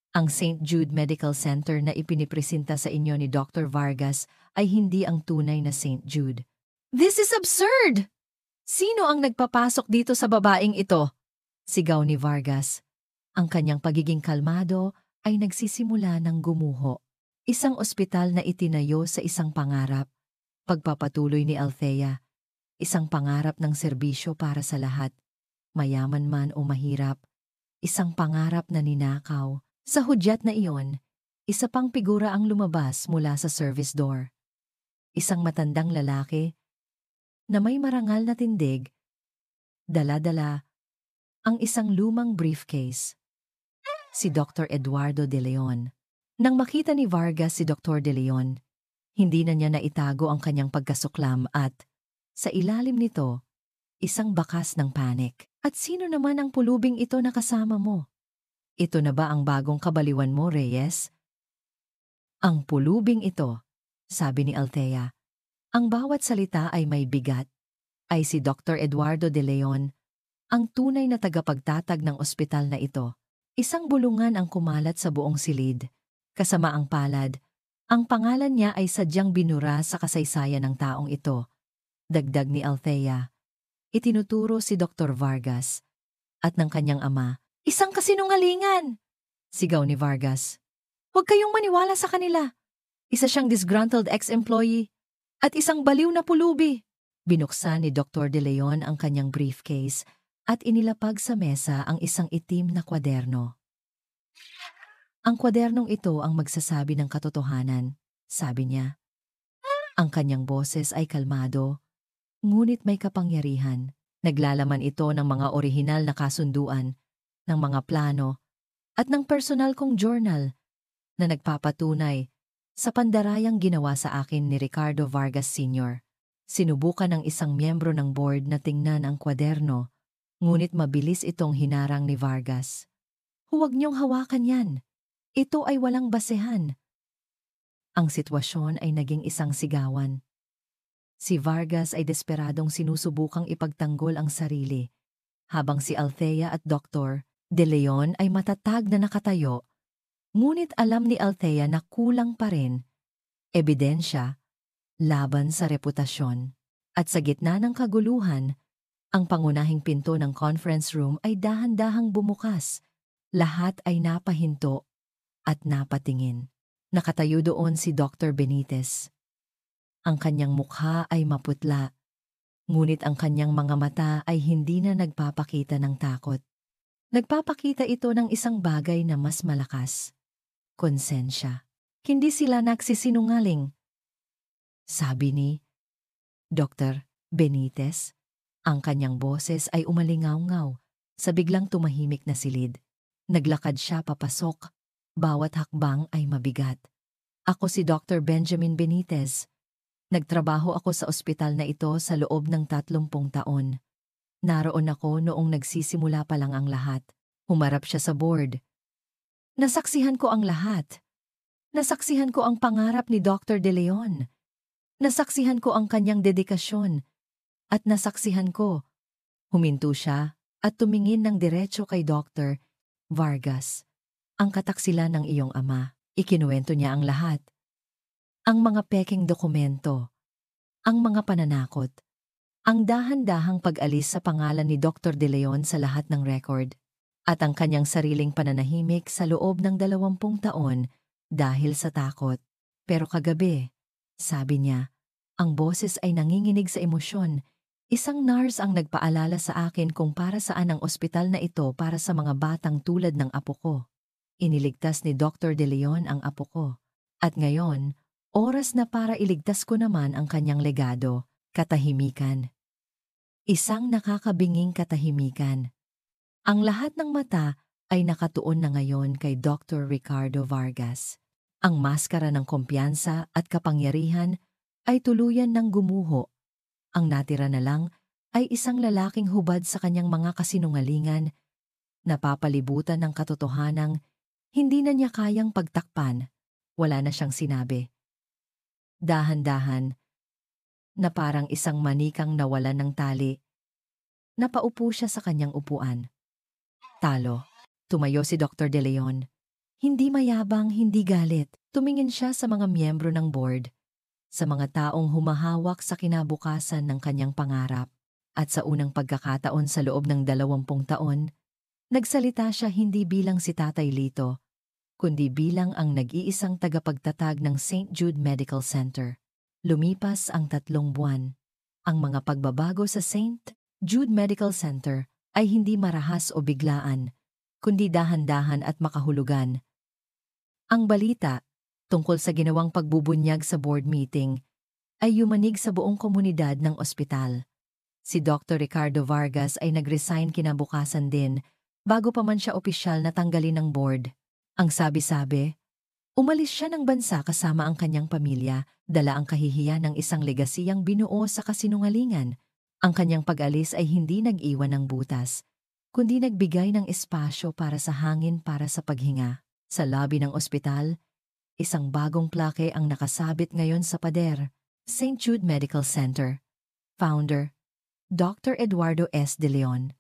Ang St. Jude Medical Center na ipinipresenta sa inyo ni Dr. Vargas ay hindi ang tunay na St. Jude. This is absurd! Sino ang nagpapasok dito sa babaeng ito? Sigaw ni Vargas. Ang kanyang pagiging kalmado ay nagsisimula ng gumuho. Isang ospital na itinayo sa isang pangarap. Pagpapatuloy ni Althea, isang pangarap ng serbisyo para sa lahat, mayaman man o mahirap. Isang pangarap na ninakaw. Sa hudyat na iyon, Isa pang figura ang lumabas mula sa service door. Isang matandang lalaki na may marangal na tindig, dala-dala ang isang lumang briefcase. Si Dr. Eduardo De Leon. Nang makita ni Vargas si Dr. De Leon, hindi na niya naitago ang kanyang pagkasuklam at, sa ilalim nito, isang bakas ng panik. At sino naman ang pulubing ito na kasama mo? Ito na ba ang bagong kabaliwan mo, Reyes? Ang pulubing ito, sabi ni Althea. Ang bawat salita ay may bigat. Ay si Dr. Eduardo De Leon, ang tunay na tagapagtatag ng ospital na ito. Isang bulungan ang kumalat sa buong silid. Kasama ang palad, ang pangalan niya ay sadyang binura sa kasaysayan ng taong ito. Dagdag ni Althea. Itinuturo si Dr. Vargas at ng kanyang ama. Isang kasinungalingan! Sigaw ni Vargas. Huwag kayong maniwala sa kanila. Isa siyang disgruntled ex-employee at isang baliw na pulubi. Binuksan ni Dr. De Leon ang kanyang briefcase at inilapag sa mesa ang isang itim na kwaderno. Ang kwadernong ito ang magsasabi ng katotohanan, sabi niya. Ang kanyang boses ay kalmado, ngunit may kapangyarihan. Naglalaman ito ng mga orihinal na kasunduan, ng mga plano, at ng personal kong journal na nagpapatunay sa pandarayang ginawa sa akin ni Ricardo Vargas Sr. Sinubukan ng isang miyembro ng board na tingnan ang kwaderno, ngunit mabilis itong hinarang ni Vargas. Huwag niyong hawakan yan. Ito ay walang basehan. Ang sitwasyon ay naging isang sigawan. Si Vargas ay desperadong sinusubukang ipagtanggol ang sarili, habang si Althea at Dr. De Leon ay matatag na nakatayo. Ngunit alam ni Althea na kulang pa rin ebidensya laban sa reputasyon. At sa gitna ng kaguluhan, ang pangunahing pinto ng conference room ay dahan-dahang bumukas. Lahat ay napahinto at napatingin. Nakatayo doon si Dr. Benitez. Ang kanyang mukha ay maputla, ngunit ang kanyang mga mata ay hindi na nagpapakita ng takot. Nagpapakita ito ng isang bagay na mas malakas. Konsensya. Hindi sila nagsisinungaling. Sabi ni Dr. Benitez, ang kanyang boses ay umalingaw-ngaw sa biglang tumahimik na silid. Naglakad siya papasok, bawat hakbang ay mabigat. Ako si Dr. Benjamin Benitez. Nagtrabaho ako sa ospital na ito sa loob ng 30 taon. Naroon ako noong nagsisimula pa lang ang lahat. Humarap siya sa board. Nasaksihan ko ang lahat. Nasaksihan ko ang pangarap ni Dr. De Leon. Nasaksihan ko ang kanyang dedikasyon. At nasaksihan ko. Huminto siya at tumingin ng diretso kay Dr. Vargas. Ang kataksilan ng iyong ama. Ikinuwento niya ang lahat. Ang mga peking dokumento. Ang mga pananakot. Ang dahan-dahang pag-alis sa pangalan ni Dr. De Leon sa lahat ng record. At ang kanyang sariling pananahimik sa loob ng 20 taon dahil sa takot. Pero kagabi, sabi niya, ang boses ay nanginginig sa emosyon. Isang nurse ang nagpaalala sa akin kung para saan ang ospital na ito para sa mga batang tulad ng apo ko. Iniligtas ni Dr. De Leon ang apo ko. At ngayon, oras na para iligtas ko naman ang kanyang legado, katahimikan. Isang nakakabinging katahimikan. Ang lahat ng mata ay nakatuon na ngayon kay Dr. Ricardo Vargas. Ang maskara ng kumpiyansa at kapangyarihan ay tuluyan ng gumuho. Ang natira na lang ay isang lalaking hubad sa kanyang mga kasinungalingan, napapalibutan ng katotohanang hindi na niya kayang pagtakpan. Wala na siyang sinabi. Dahan-dahan, na parang isang manikang nawalan ng tali, napaupo siya sa kanyang upuan. Talo. Tumayo si Dr. De Leon. Hindi mayabang, hindi galit. Tumingin siya sa mga miyembro ng board, sa mga taong humahawak sa kinabukasan ng kanyang pangarap. At sa unang pagkakataon sa loob ng 20 taon, nagsalita siya hindi bilang si Tatay Lito, kundi bilang ang nag-iisang tagapagtatag ng St. Jude Medical Center. Lumipas ang 3 buwan. Ang mga pagbabago sa St. Jude Medical Center ay hindi marahas o biglaan, kundi dahan-dahan at makahulugan. Ang balita, tungkol sa ginawang pagbubunyag sa board meeting, ay yumanig sa buong komunidad ng ospital. Si Dr. Ricardo Vargas ay nag-resign kinabukasan din bago pa man siya opisyal na tanggalin ng board. Ang sabi-sabi, umalis siya ng bansa kasama ang kanyang pamilya, dala ang kahihiyan ng isang legasiyang binuo sa kasinungalingan. Ang kanyang pag-alis ay hindi nag-iwan ng butas, kundi nagbigay ng espasyo para sa hangin para sa paghinga. Sa lobby ng ospital, isang bagong plake ang nakasabit ngayon sa pader. St. Jude Medical Center. Founder, Dr. Eduardo S. De Leon.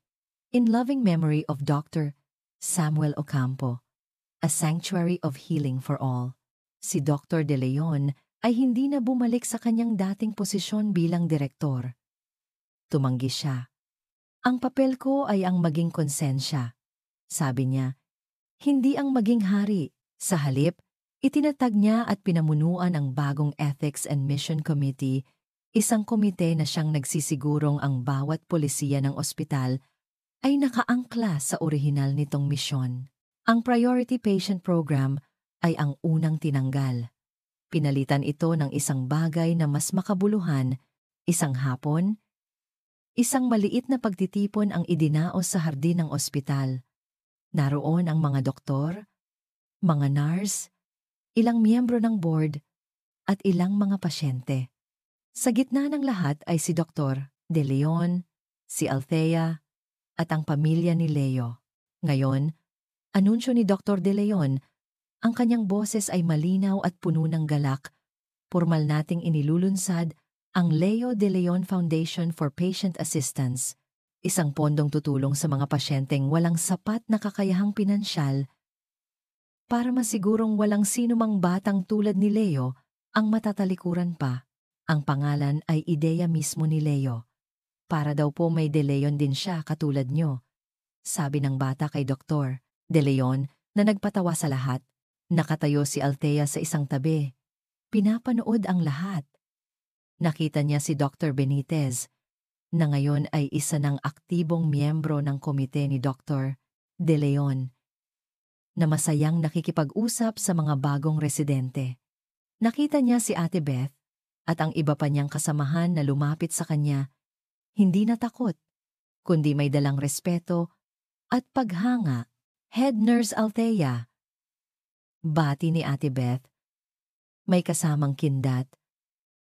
In loving memory of Dr. Samuel Ocampo. A sanctuary of healing for all. Si Dr. De Leon ay hindi na bumalik sa kanyang dating posisyon bilang direktor. Tumanggi siya. Ang papel ko ay ang maging konsensya. Sabi niya, hindi ang maging hari. Sa halip, itinatag niya at pinamunuan ang bagong Ethics and Mission Committee, isang komite na siyang nagsisigurong ang bawat polisiya ng ospital ay nakaangkla sa orihinal nitong misyon. Ang Priority Patient Program ay ang unang tinanggal. Pinalitan ito ng isang bagay na mas makabuluhan, isang hapon, isang maliit na pagtitipon ang idinaos sa hardin ng ospital. Naroon ang mga doktor, mga nurse, ilang miyembro ng board, at ilang mga pasyente. Sa gitna ng lahat ay si Dr. De Leon, si Althea, at ang pamilya ni Leo. Ngayon, anunsyo ni Dr. De Leon, ang kanyang boses ay malinaw at puno ng galak. Pormal nating inilulunsad ang Leo De Leon Foundation for Patient Assistance, isang pondong tutulong sa mga pasyenteng walang sapat na kakayahang pinansyal para masigurong walang sinumang batang tulad ni Leo ang matatalikuran pa. Ang pangalan ay ideya mismo ni Leo. Para daw po may De Leon din siya katulad nyo. Sabi ng bata kay Dr. De Leon na nagpatawa sa lahat. Nakatayo si Althea sa isang tabi. Pinapanood ang lahat. Nakita niya si Dr. Benitez, na ngayon ay isa ng aktibong miyembro ng komite ni Dr. De Leon, na masayang nakikipag-usap sa mga bagong residente. Nakita niya si Ate Beth at ang iba pa niyang kasamahan na lumapit sa kanya, hindi natakot, kundi may dalang respeto at paghanga. Head Nurse Althea. Bati ni Ate Beth. May kasamang kindat.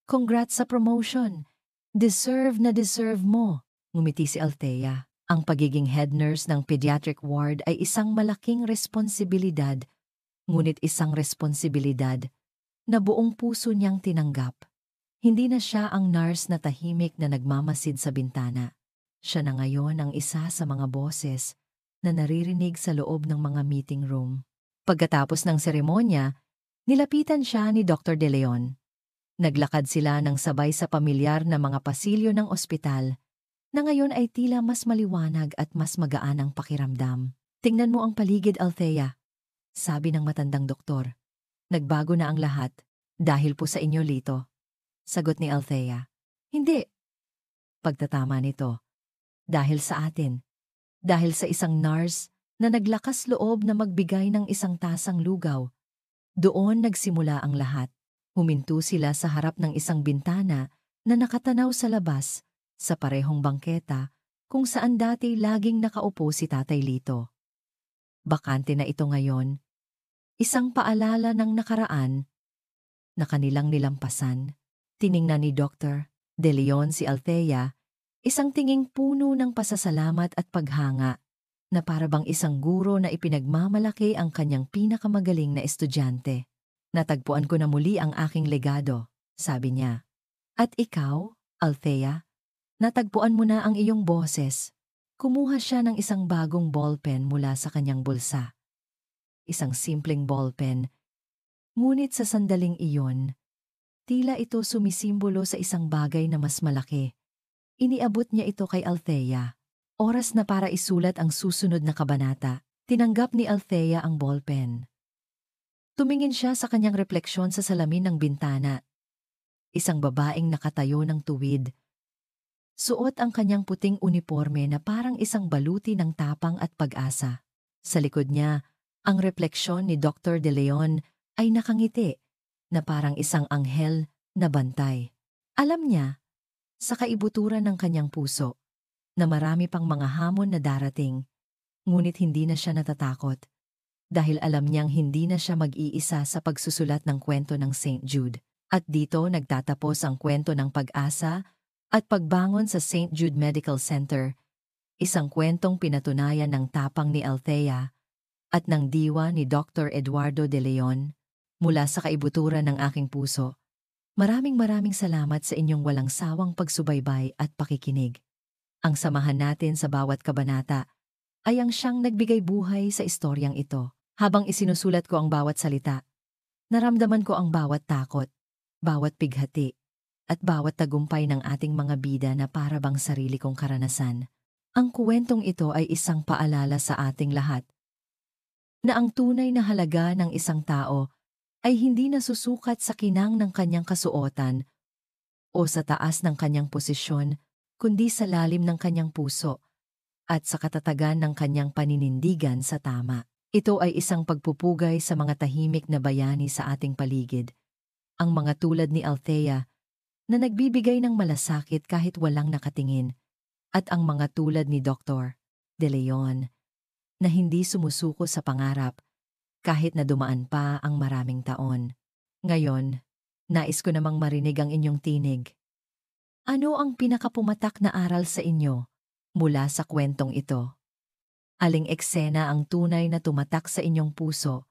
Congrats sa promotion. Deserve na deserve mo. Ngumiti si Althea. Ang pagiging head nurse ng pediatric ward ay isang malaking responsibilidad, ngunit isang responsibilidad na buong puso niyang tinanggap. Hindi na siya ang nurse na tahimik na nagmamasid sa bintana. Siya na ngayon ang isa sa mga boses na naririnig sa loob ng mga meeting room. Pagkatapos ng seremonya, nilapitan siya ni Dr. De Leon. Naglakad sila ng sabay sa pamilyar na mga pasilyo ng ospital, na ngayon ay tila mas maliwanag at mas magaan ang pakiramdam. Tingnan mo ang paligid, Althea, sabi ng matandang doktor. Nagbago na ang lahat, dahil po sa inyo, Lito. Sagot ni Althea. Hindi. Pagtatama nito. Dahil sa atin. Dahil sa isang nurse na naglakas loob na magbigay ng isang tasang lugaw. Doon nagsimula ang lahat. Huminto sila sa harap ng isang bintana na nakatanaw sa labas, sa parehong bangketa, kung saan dati laging nakaupo si Tatay Lito. Bakante na ito ngayon. Isang paalala ng nakaraan na kanilang nilampasan. Tiningnan ni Dr. De Leon si Althea, isang tinging puno ng pasasalamat at paghanga, na parabang isang guro na ipinagmamalaki ang kanyang pinakamagaling na estudyante. Natagpuan ko na muli ang aking legado, sabi niya. At ikaw, Althea, natagpuan mo na ang iyong boses. Kumuha siya ng isang bagong ballpen mula sa kanyang bulsa. Isang simpleng ballpen, ngunit sa sandaling iyon, tila ito sumisimbolo sa isang bagay na mas malaki. Iniabot niya ito kay Althea. Oras na para isulat ang susunod na kabanata. Tinanggap ni Althea ang ballpen. Tumingin siya sa kanyang refleksyon sa salamin ng bintana. Isang babaeng nakatayo ng tuwid. Suot ang kanyang puting uniforme na parang isang baluti ng tapang at pag-asa. Sa likod niya, ang refleksyon ni Dr. De Leon ay nakangiti na parang isang anghel na bantay. Alam niya, sa kaibuturan ng kanyang puso, na marami pang mga hamon na darating, ngunit hindi na siya natatakot dahil alam niyang hindi na siya mag-iisa sa pagsusulat ng kwento ng St. Jude. At dito nagtatapos ang kwento ng pag-asa at pagbangon sa St. Jude Medical Center, isang kwentong pinatunayan ng tapang ni Althea at ng diwa ni Dr. Eduardo de Leon mula sa kaibuturan ng aking puso. Maraming salamat sa inyong walang sawang pagsubaybay at pakikinig. Ang samahan natin sa bawat kabanata ay ang siyang nagbigay buhay sa istoryang ito. Habang isinusulat ko ang bawat salita, naramdaman ko ang bawat takot, bawat pighati, at bawat tagumpay ng ating mga bida na para bang sarili kong karanasan. Ang kwentong ito ay isang paalala sa ating lahat na ang tunay na halaga ng isang tao ay hindi nasusukat sa kinang ng kanyang kasuotan o sa taas ng kanyang posisyon, kundi sa lalim ng kanyang puso at sa katatagan ng kanyang paninindigan sa tama. Ito ay isang pagpupugay sa mga tahimik na bayani sa ating paligid. Ang mga tulad ni Althea na nagbibigay ng malasakit kahit walang nakatingin, at ang mga tulad ni Dr. De Leon na hindi sumusuko sa pangarap kahit na dumaan pa ang maraming taon. Ngayon, nais ko namang marinig ang inyong tinig. Ano ang pinakapumatak na aral sa inyo mula sa kwentong ito? Aling eksena ang tunay na tumatak sa inyong puso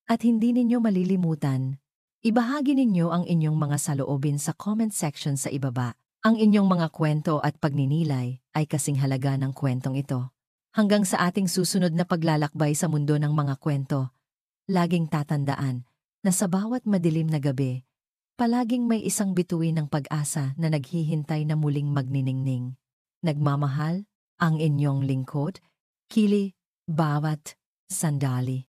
at hindi ninyo malilimutan? Ibahagi ninyo ang inyong mga saloobin sa comment section sa ibaba. Ang inyong mga kwento at pagninilay ay kasing halaga ng kwentong ito. Hanggang sa ating susunod na paglalakbay sa mundo ng mga kwento, laging tatandaan na sa bawat madilim na gabi, palaging may isang bituin ng pag-asa na naghihintay na muling magniningning. Nagmamahal, ang inyong lingkod, Kili, bawat sandali.